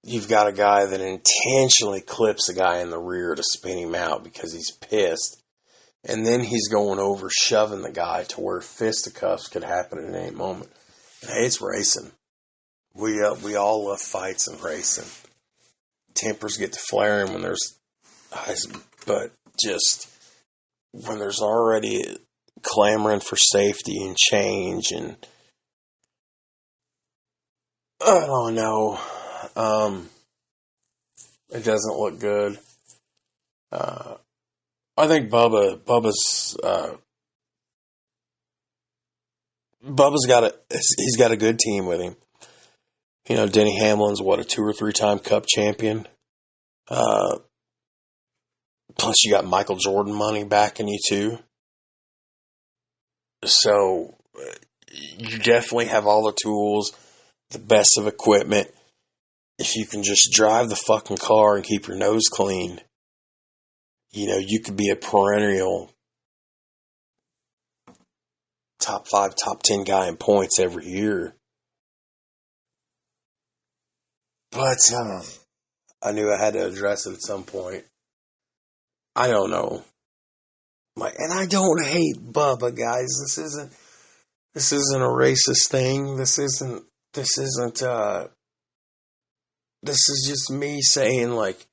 you've got a guy that intentionally clips a guy in the rear to spin him out because he's pissed. And then he's going over shoving the guy to where fisticuffs could happen at any moment. And hey, it's racing. We all love fights and racing. Tempers get to flaring when there's, but just when there's already clamoring for safety and change, and I don't know, it doesn't look good. I think Bubba's he's got a good team with him. You know, Denny Hamlin's a 2 or 3 time Cup champion. Plus you got Michael Jordan money backing you too. So you definitely have all the tools, the best of equipment. If you can just drive the fucking car and keep your nose clean, you know, you could be a perennial top 5, top 10 guy in points every year. But I knew I had to address it at some point. I don't know. And I don't hate Bubba, guys. This isn't a racist thing. This is just me saying, like,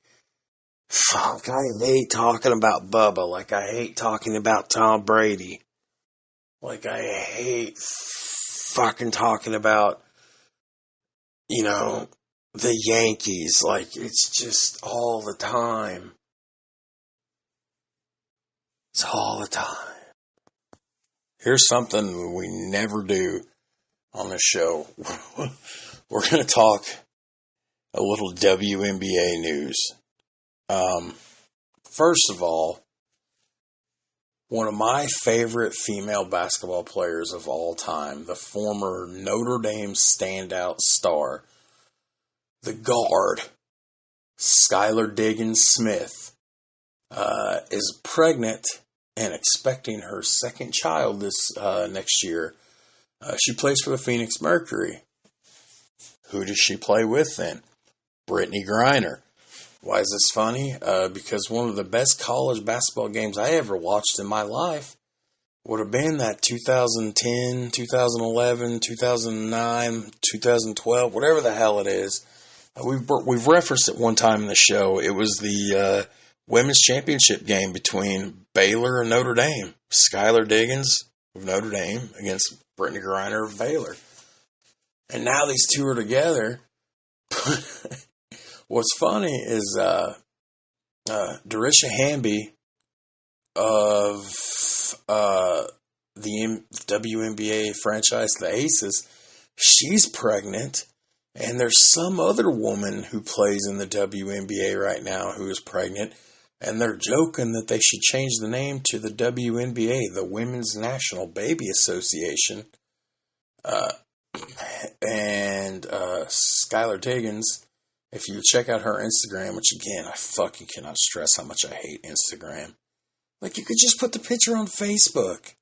fuck, I hate talking about Bubba. Like, I hate talking about Tom Brady. Like, I hate fucking talking about, you know, the Yankees. Like, it's just all the time. It's all the time. Here's something we never do on this show. We're going to talk a little WNBA news. First of all, one of my favorite female basketball players of all time, the former Notre Dame standout star, the guard, Skylar Diggins-Smith, is pregnant and expecting her second child this next year. She plays for the Phoenix Mercury. Who does she play with then? Britney Grinder. Why is this funny? Because one of the best college basketball games I ever watched in my life would have been that 2010, 2011, 2009, 2012, whatever the hell it is. We've referenced it one time in the show. It was the women's championship game between Baylor and Notre Dame. Skylar Diggins of Notre Dame against Britney Grinder of Baylor. And now these two are together. What's funny is Darisha Hamby of the WNBA franchise, the Aces, she's pregnant. And there's some other woman who plays in the WNBA right now who is pregnant. And they're joking that they should change the name to the WNBA, the Women's National Baby Association. And Skylar Diggins, if you check out her Instagram, which again, I fucking cannot stress how much I hate Instagram. Like, you could just put the picture on Facebook.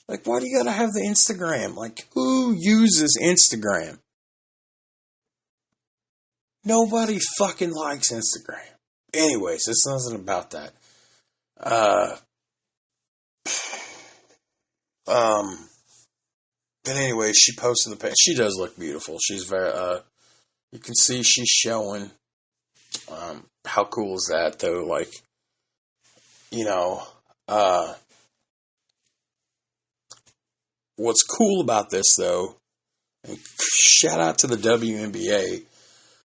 Like, why do you gotta have the Instagram? Like, who uses Instagram? Nobody fucking likes Instagram. Anyways, it's nothing about that. But anyway, she posted the picture. She does look beautiful. She's very, you can see she's showing, how cool is that though? Like, you know, what's cool about this though, and shout out to the WNBA,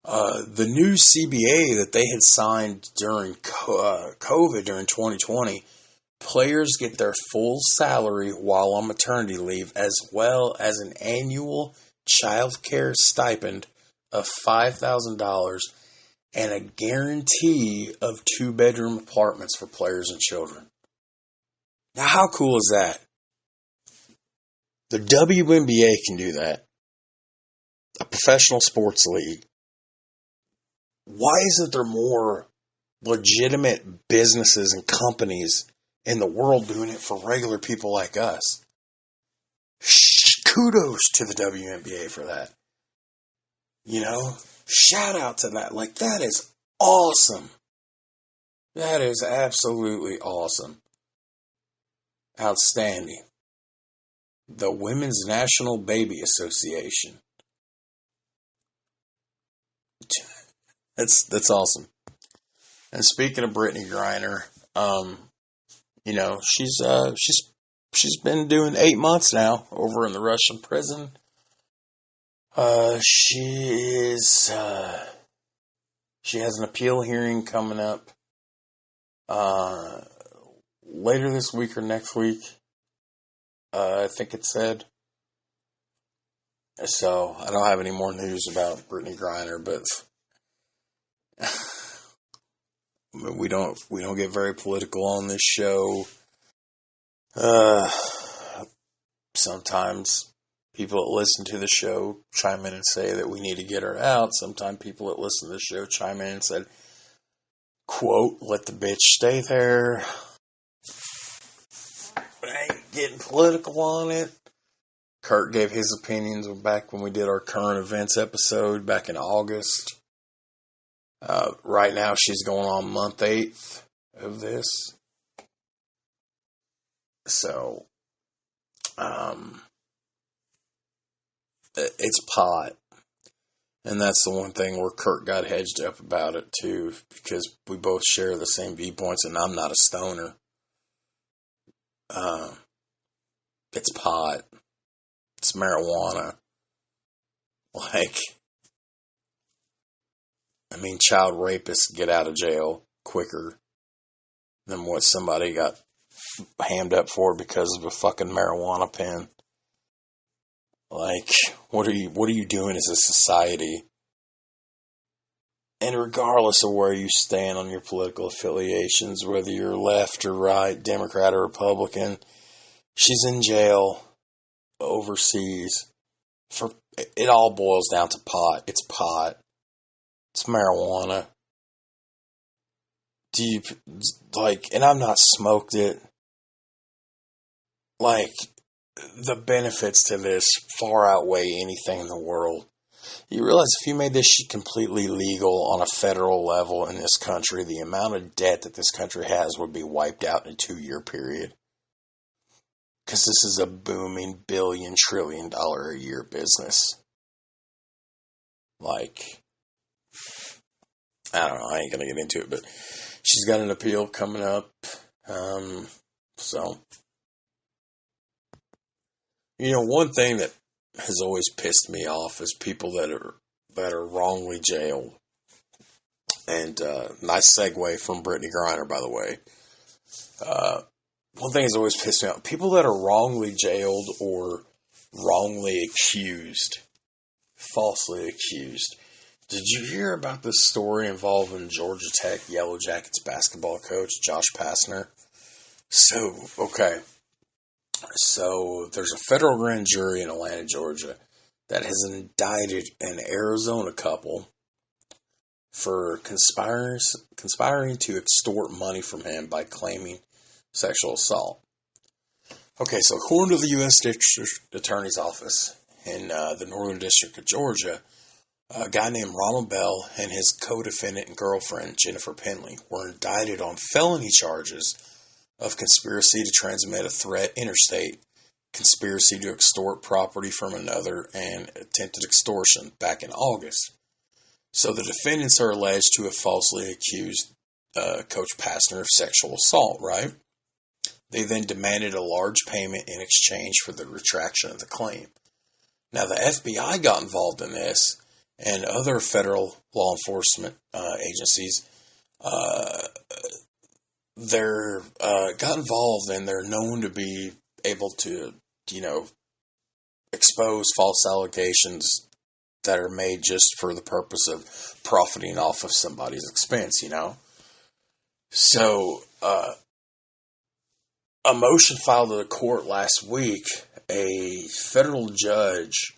the new CBA that they had signed during COVID during 2020, players get their full salary while on maternity leave, as well as an annual child care stipend of $5,000 and a guarantee of 2-bedroom apartments for players and children. Now, how cool is that? The WNBA can do that. A professional sports league. Why isn't there more legitimate businesses and companies in the world doing it for regular people like us? Kudos to the WNBA for that. You know, shout out to that. Like, that is awesome. That is absolutely awesome. Outstanding. The Women's National Baby Association. That's awesome. And speaking of Britney Grinder, you know, she's been doing 8 months now over in the Russian prison. She has an appeal hearing coming up later this week or next week. I think it said. So I don't have any more news about Britney Grinder, but we don't get very political on this show. Sometimes people that listen to the show chime in and say that we need to get her out. Sometimes people that listen to the show chime in and said, quote, let the bitch stay there. I ain't getting political on it. Kurt gave his opinions back when we did our current events episode back in August. Right now she's going on month 8 of this. So, it's pot. And that's the one thing where Kurt got hedged up about it too, because we both share the same viewpoints and I'm not a stoner. It's pot. It's marijuana. Like, I mean, child rapists get out of jail quicker than what somebody got hammed up for because of a fucking marijuana pen. Like, what are you doing as a society? And regardless of where you stand on your political affiliations, whether you're left or right, Democrat or Republican, she's in jail overseas for, it all boils down to pot. It's pot. It's marijuana. Do you, like, and I've not smoked it. Like, the benefits to this far outweigh anything in the world. You realize if you made this shit completely legal on a federal level in this country, the amount of debt that this country has would be wiped out in a 2-year period. Because this is a booming billion, trillion dollar a year business. Like, I don't know, I ain't gonna get into it, but she's got an appeal coming up. So, one thing that has always pissed me off is people that are wrongly jailed. And nice segue from Britney Grinder, by the way. One thing that's always pissed me off: people that are wrongly jailed or wrongly accused, falsely accused. Did you hear about this story involving Georgia Tech Yellow Jackets basketball coach Josh Pastner? So there's a federal grand jury in Atlanta, Georgia, that has indicted an Arizona couple for conspiring to extort money from him by claiming sexual assault. Okay, so according to the U.S. District Attorney's Office in the Northern District of Georgia, a guy named Ronald Bell and his co-defendant and girlfriend, Jennifer Penley, were indicted on felony charges of conspiracy to transmit a threat interstate, conspiracy to extort property from another, and attempted extortion back in August. So the defendants are alleged to have falsely accused Coach Pastner of sexual assault, right? They then demanded a large payment in exchange for the retraction of the claim. Now, the FBI got involved in this, and other federal law enforcement agencies got involved, and they're known to be able to, expose false allegations that are made just for the purpose of profiting off of somebody's expense, So, a motion filed at the court last week, a federal judge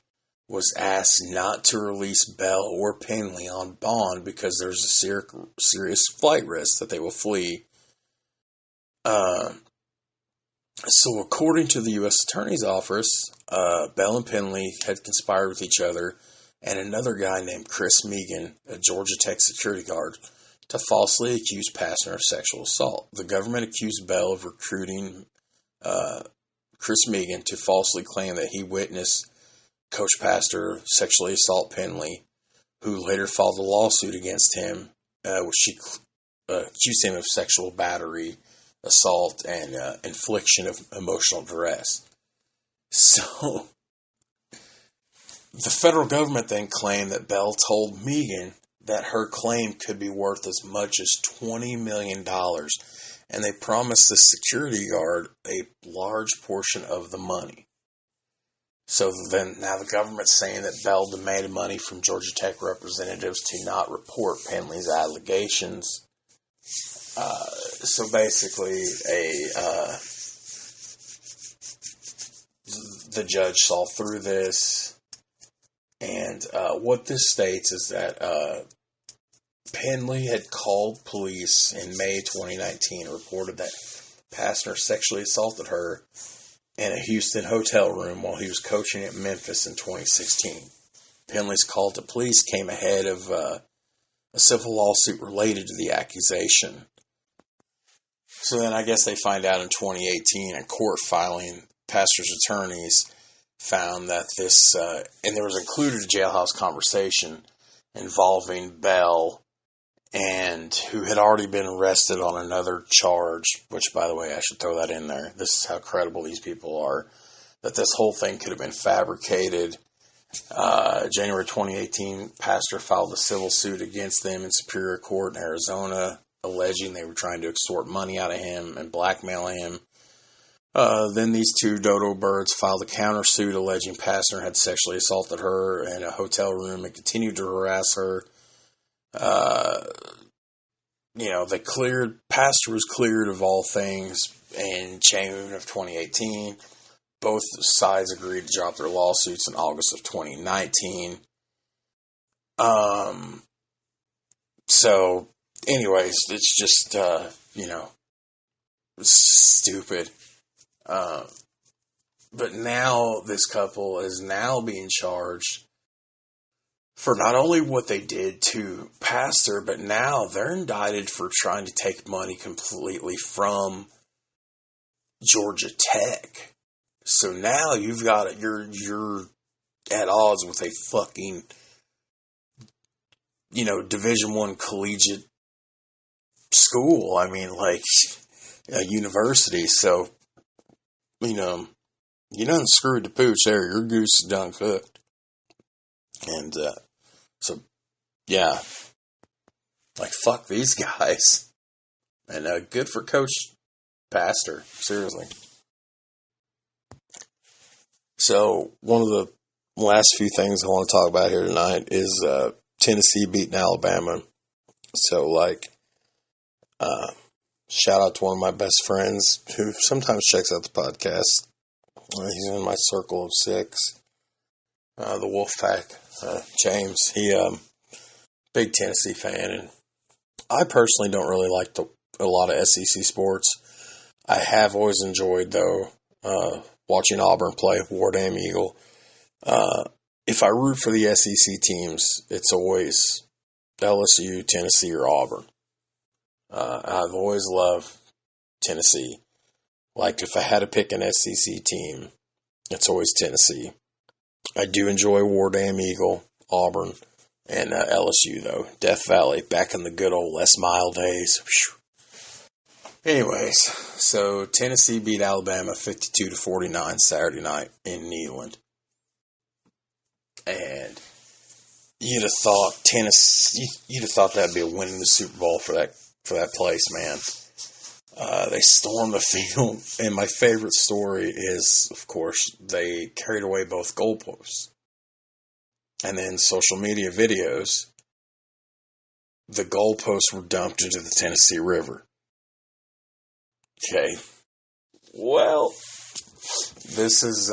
was asked not to release Bell or Penley on bond because there's a serious flight risk that they will flee. So according to the U.S. Attorney's Office, Bell and Penley had conspired with each other and another guy named Chris Megan, a Georgia Tech security guard, to falsely accuse Pastner of sexual assault. The government accused Bell of recruiting Chris Megan to falsely claim that he witnessed Coach Pastner sexually assault Penley, who later filed a lawsuit against him, which she accused him of sexual battery, assault, and infliction of emotional duress. So, the federal government then claimed that Bell told Megan that her claim could be worth as much as $20 million, and they promised the security guard a large portion of the money. So then now the government's saying that Bell demanded money from Georgia Tech representatives to not report Penley's allegations. So basically, the judge saw through this, and what this states is that Penley had called police in May 2019 and reported that Pastner sexually assaulted her in a Houston hotel room while he was coaching at Memphis in 2016. Penley's call to police came ahead of a civil lawsuit related to the accusation. So then I guess they find out in 2018, a court filing, Pastner's attorneys found that this, and there was included a jailhouse conversation involving Bell, and who had already been arrested on another charge, which, by the way, I should throw that in there. This is how credible these people are, that this whole thing could have been fabricated. January 2018, Pastner filed a civil suit against them in Superior Court in Arizona, alleging they were trying to extort money out of him and blackmail him. Then these two dodo birds filed a countersuit alleging Pastner had sexually assaulted her in a hotel room and continued to harass her. Pastner was cleared of all things in June of 2018. Both sides agreed to drop their lawsuits in August of 2019. So, anyways, it's just, stupid. But now this couple is now being charged for not only what they did to Pastor, but now they're indicted for trying to take money completely from Georgia Tech. So now you've got it. You're at odds with a fucking, Division I collegiate school. I mean, like a university. So, you done screwed the pooch there. Your goose is done cooked. And so, yeah, like fuck these guys. And good for Coach Pastor. Seriously. So one of the last few things I want to talk about here tonight is Tennessee beating Alabama. So, shout out to one of my best friends who sometimes checks out the podcast. He's in my circle of 6. The Wolfpack, James. He, big Tennessee fan. And I personally don't really like a lot of SEC sports. I have always enjoyed, though, watching Auburn play, War Damn Eagle. If I root for the SEC teams, it's always LSU, Tennessee, or Auburn. I've always loved Tennessee. Like, if I had to pick an SEC team, it's always Tennessee. I do enjoy War Damn Eagle, Auburn, and LSU, though. Death Valley, back in the good old Les Mile days. Whew. Anyways, so Tennessee beat Alabama 52-49 Saturday night in Neyland. And you'd have thought that'd be a win in the Super Bowl for that place, man. They stormed the field, and my favorite story is, of course, they carried away both goalposts. And then social media videos, the goalposts were dumped into the Tennessee River. Okay. Well, this is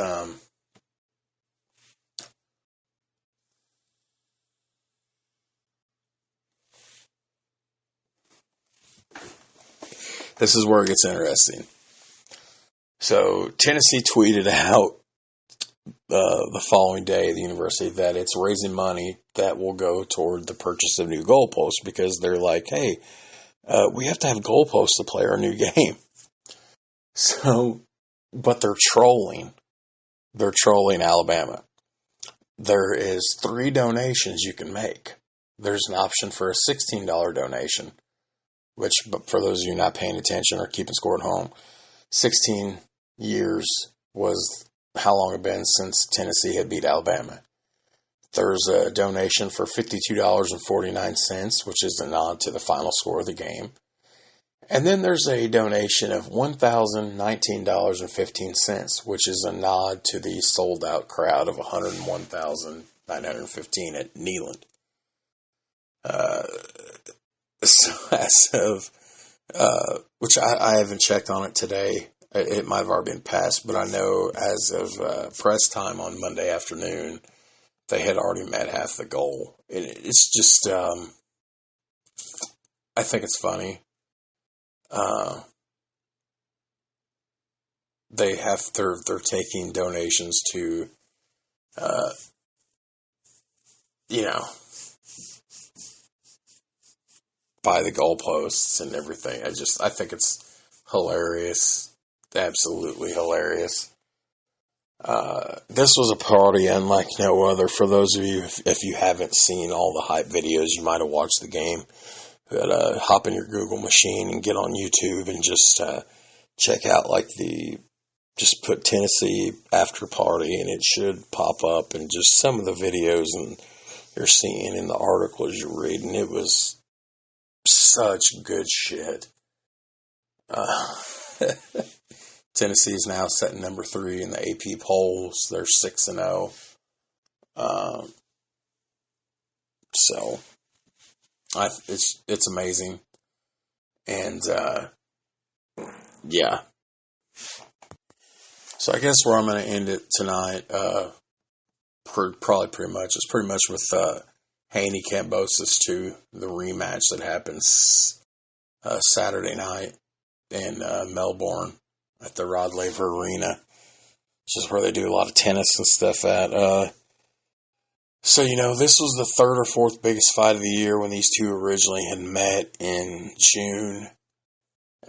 where it gets interesting. So Tennessee tweeted out the following day, the university, that it's raising money that will go toward the purchase of new goalposts, because they're like, hey, we have to have goalposts to play our new game. So, but they're trolling. They're trolling Alabama. There is 3 donations you can make. There's an option for a $16 donation, which, but for those of you not paying attention or keeping score at home, 16 years was how long it had been since Tennessee had beat Alabama. There's a donation for $52.49, which is a nod to the final score of the game. And then there's a donation of $1,019.15, which is a nod to the sold-out crowd of 101,915 at Neyland. So as of, which I haven't checked on it today. It might have already been passed, but I know as of press time on Monday afternoon, they had already met half the goal. It's just, I think it's funny. They're taking donations to, buy the goalposts and everything. I think it's hilarious. Absolutely hilarious. This was a party unlike no other. For those of you, if you haven't seen all the hype videos, you might have watched the game. But hop in your Google machine and get on YouTube and just check out just put Tennessee after party, and it should pop up. And just some of the videos and you're seeing in the articles you're reading, it was such good shit. Tennessee is now sitting number 3 in the AP polls. They're 6-0. So it's amazing. And yeah. So I guess where I'm going to end it tonight, probably pretty much, it's pretty much with Haney Cambosis 2, the rematch that happens Saturday night in Melbourne at the Rod Laver Arena, which is where they do a lot of tennis and stuff at. So, this was the third or fourth biggest fight of the year when these two originally had met in June.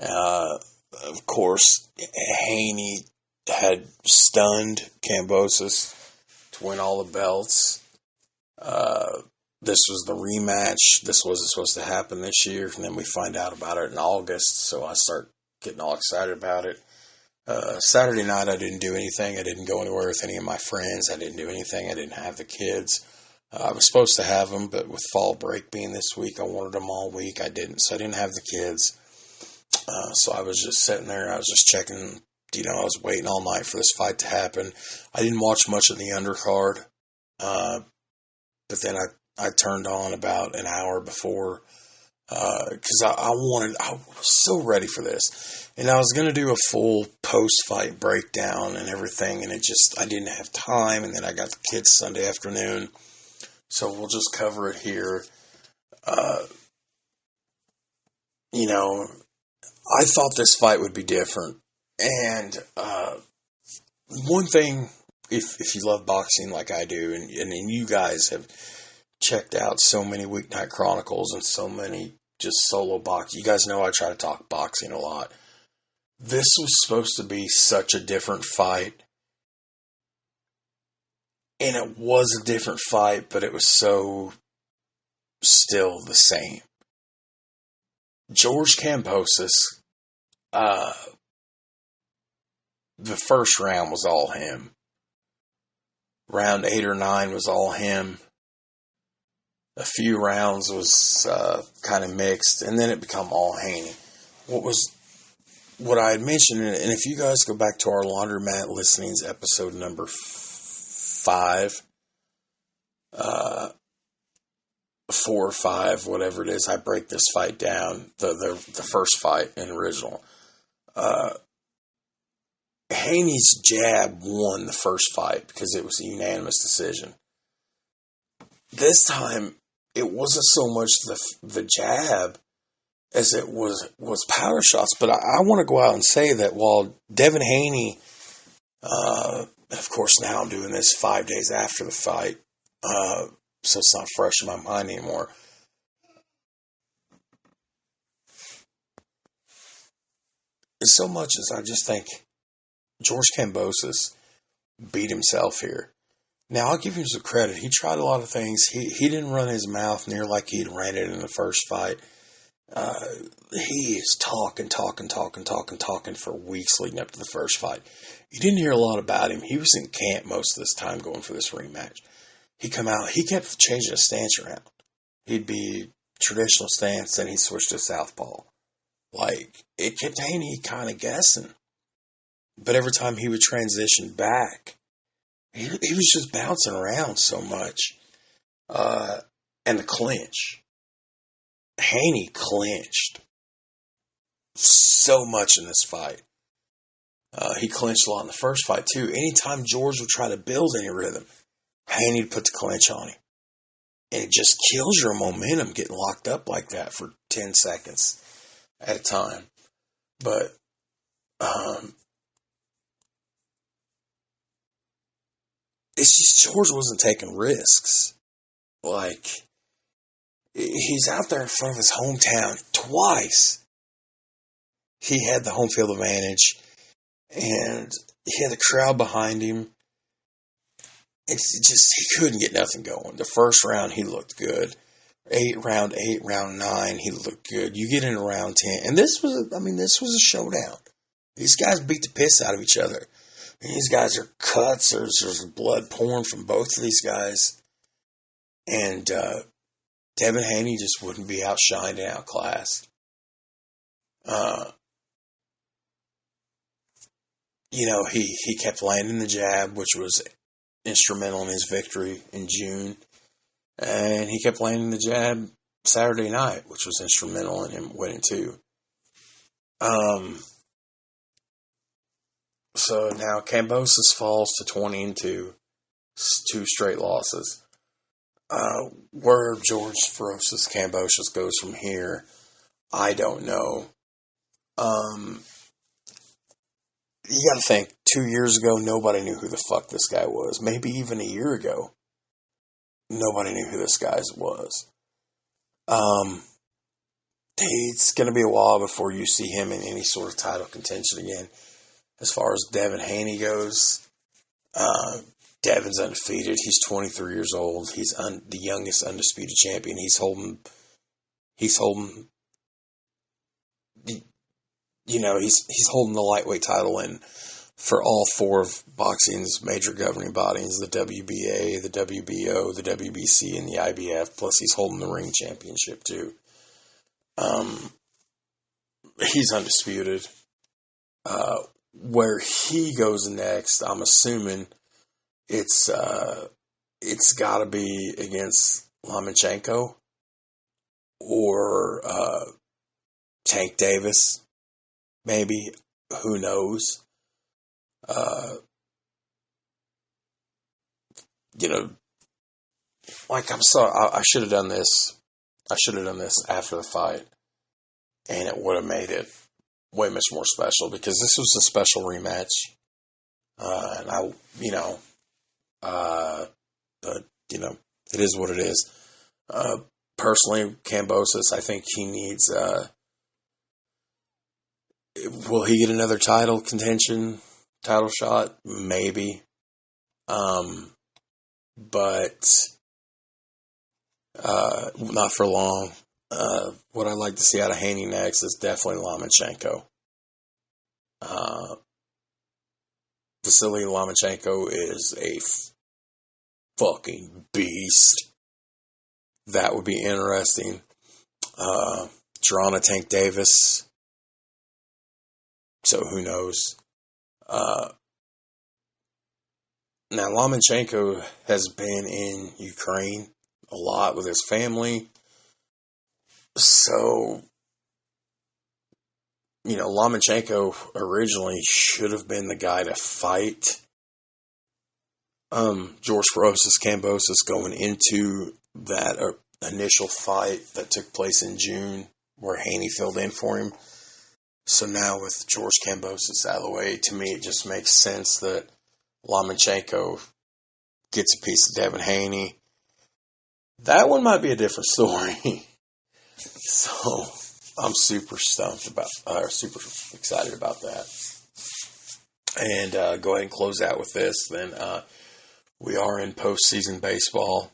Of course, Haney had stunned Kambosos to win all the belts. This was the rematch. This wasn't supposed to happen this year, and then we find out about it in August, so I start getting all excited about it. Saturday night, I didn't do anything. I didn't go anywhere with any of my friends. I didn't do anything. I didn't have the kids. I was supposed to have them, but with fall break being this week, I wanted them all week. I didn't, so I didn't have the kids. So I was just sitting there. I was just checking. I was waiting all night for this fight to happen. I didn't watch much of the undercard, but then I turned on about an hour before, because I was so ready for this, and I was going to do a full post-fight breakdown and everything, and I didn't have time, and then I got the kids Sunday afternoon, so we'll just cover it here. I thought this fight would be different, and one thing, if you love boxing like I do, and you guys have checked out so many Weeknight Chronicles and so many just solo boxing. You guys know I try to talk boxing a lot. This was supposed to be such a different fight. And it was a different fight, but it was so still the same. George Kambosos, the first round was all him. Round 8 or 9 was all him. A few rounds was kind of mixed, and then it became all Haney. What I had mentioned, and if you guys go back to our Laundromat Listenings episode number 5, 4 or 5, whatever it is, I break this fight down, the first fight in original. Haney's jab won the first fight because it was a unanimous decision. This time, it wasn't so much the jab as it was power shots. But I want to go out and say that while Devin Haney, of course now I'm doing this 5 days after the fight, so it's not fresh in my mind anymore. As so much as I just think George Kambosos beat himself here. Now, I'll give him some credit. He tried a lot of things. He didn't run his mouth near like he'd ran it in the first fight. He is talking for weeks leading up to the first fight. You didn't hear a lot about him. He was in camp most of this time going for this rematch. He come out. He kept changing his stance around. He'd be traditional stance, then he switched to southpaw. Like, it kept Haney kind of guessing. But every time he would transition back, he was just bouncing around so much. And the clinch. Haney clinched so much in this fight. He clinched a lot in the first fight, too. Anytime George would try to build any rhythm, Haney would put the clinch on him. And it just kills your momentum getting locked up like that for 10 seconds at a time. But, it's just George wasn't taking risks. Like, he's out there in front of his hometown twice. He had the home field advantage, and he had the crowd behind him. It's just, he couldn't get nothing going. The first round, he looked good. Round 9, he looked good. You get into round 10, and this was a showdown. These guys beat the piss out of each other. These guys are cuts. There's blood pouring from both of these guys. And Devin Haney just wouldn't be outshined and outclassed. He kept landing the jab, which was instrumental in his victory in June. And he kept landing the jab Saturday night, which was instrumental in him winning too. So now Kambosos falls to 20-2, 2 straight losses. Where George Ferocious Kambosos goes from here, I don't know. You gotta think, 2 years ago, nobody knew who the fuck this guy was. Maybe even a year ago. nobody knew who this guy was. It's going to be a while before you see him in any sort of title contention again. As far as Devin Haney goes, Devin's undefeated. He's 23 years old. He's the youngest undisputed champion. He's holding he's holding the lightweight title in for all four of boxing's major governing bodies, the WBA, the WBO, the WBC, and the IBF. Plus, he's holding the ring championship, too. He's undisputed. Where he goes next, I'm assuming it's got to be against Lomachenko or Tank Davis, maybe. Who knows? I'm sorry, I should have done this. I should have done this after the fight, and it would have made it way much more special because this was a special rematch. But it is what it is. Personally, Kambosos, I think he needs. Will he get another title shot? Maybe. But not for long. What I'd like to see out of Haney next is definitely Lomachenko. Vasily Lomachenko is a fucking beast. That would be interesting. Toronto Tank Davis. So who knows? Now Lomachenko has been in Ukraine a lot with his family. So, Lomachenko originally should have been the guy to fight George Kambosos going into that initial fight that took place in June where Haney filled in for him. So now with George Kambosos out of the way, to me it just makes sense that Lomachenko gets a piece of Devin Haney. That one might be a different story. So I'm super excited about that. And go ahead and close out with this. Then we are in postseason baseball.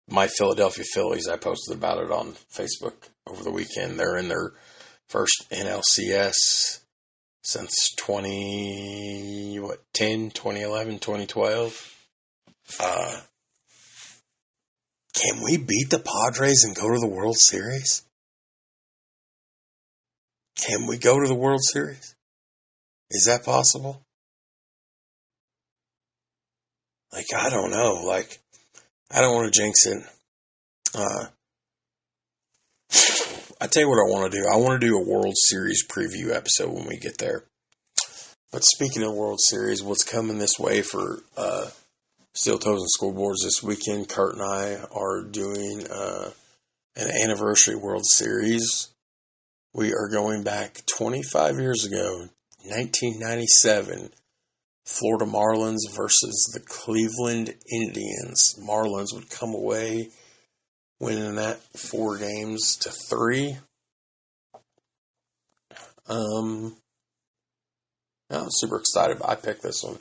My Philadelphia Phillies, I posted about it on Facebook over the weekend. They're in their first NLCS since 2011, 2012. Can we beat the Padres and go to the World Series? Can we go to the World Series? Is that possible? I don't know. I don't want to jinx it. I tell you what I want to do. I want to do a World Series preview episode when we get there. But speaking of World Series, what's coming this way for Steel Toes and Scoreboards this weekend, Kurt and I are doing an anniversary World Series. We are going back 25 years ago, 1997, Florida Marlins versus the Cleveland Indians. Marlins would come away winning that 4-3. I'm super excited. I picked this one.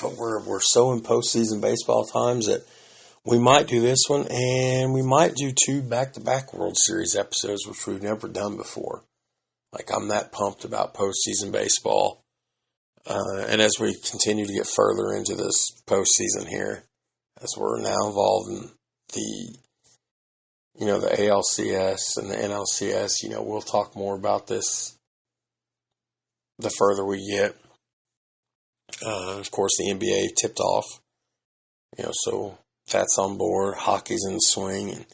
But we're so in postseason baseball times that we might do this one, and we might do 2 back-to-back World Series episodes, which we've never done before. I'm that pumped about postseason baseball. And as we continue to get further into this postseason here, as we're now involved in the ALCS and the NLCS, we'll talk more about this the further we get. Of course, the NBA tipped off, so that's on board. Hockey's in the swing, and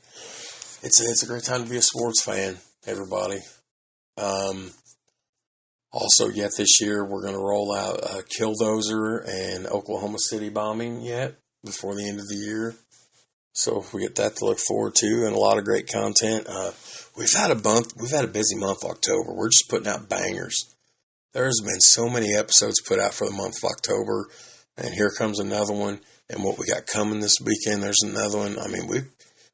it's a great time to be a sports fan, everybody. Also, yet this year, we're going to roll out Killdozer and Oklahoma City bombing yet before the end of the year. So we get that to look forward to, and a lot of great content. We've had a busy month, October. We're just putting out bangers. There's been so many episodes put out for the month of October, and here comes another one. and what we got coming this weekend. There's another one. I mean,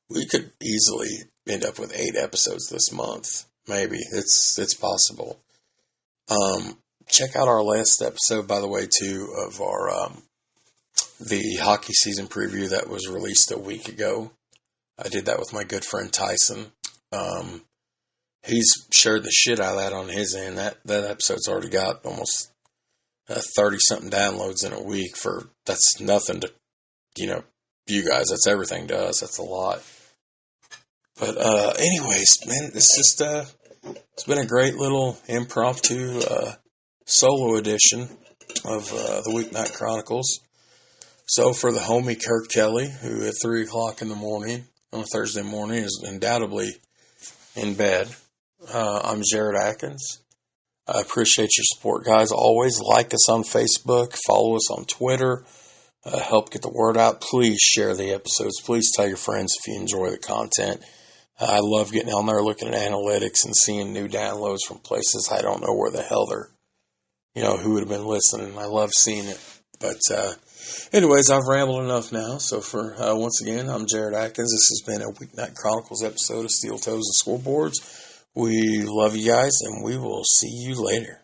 we could easily end up with 8 episodes this month. Maybe it's possible. Check out our last episode, by the way, too, of our the hockey season preview that was released a week ago. I did that with my good friend Tyson. He's shared the shit out of that on his end. That episode's already got almost 30-something downloads in a week. That's nothing to, you guys. That's everything to us. That's a lot. But anyways, man, it's been a great little impromptu solo edition of the Weeknight Chronicles. So for the homie Kirk Kelly, who at 3 o'clock in the morning on a Thursday morning is undoubtedly in bed, I'm Jared Atkins. I appreciate your support, guys. Always like us on Facebook, follow us on Twitter, help get the word out. Please share the episodes. Please tell your friends if you enjoy the content. I love getting on there looking at analytics and seeing new downloads from places I don't know where the hell they're, who would have been listening. I love seeing it. But anyways, I've rambled enough now. So for once again, I'm Jared Atkins. This has been a Weeknight Chronicles episode of Steel Toes and Scoreboards. We love you guys, and we will see you later.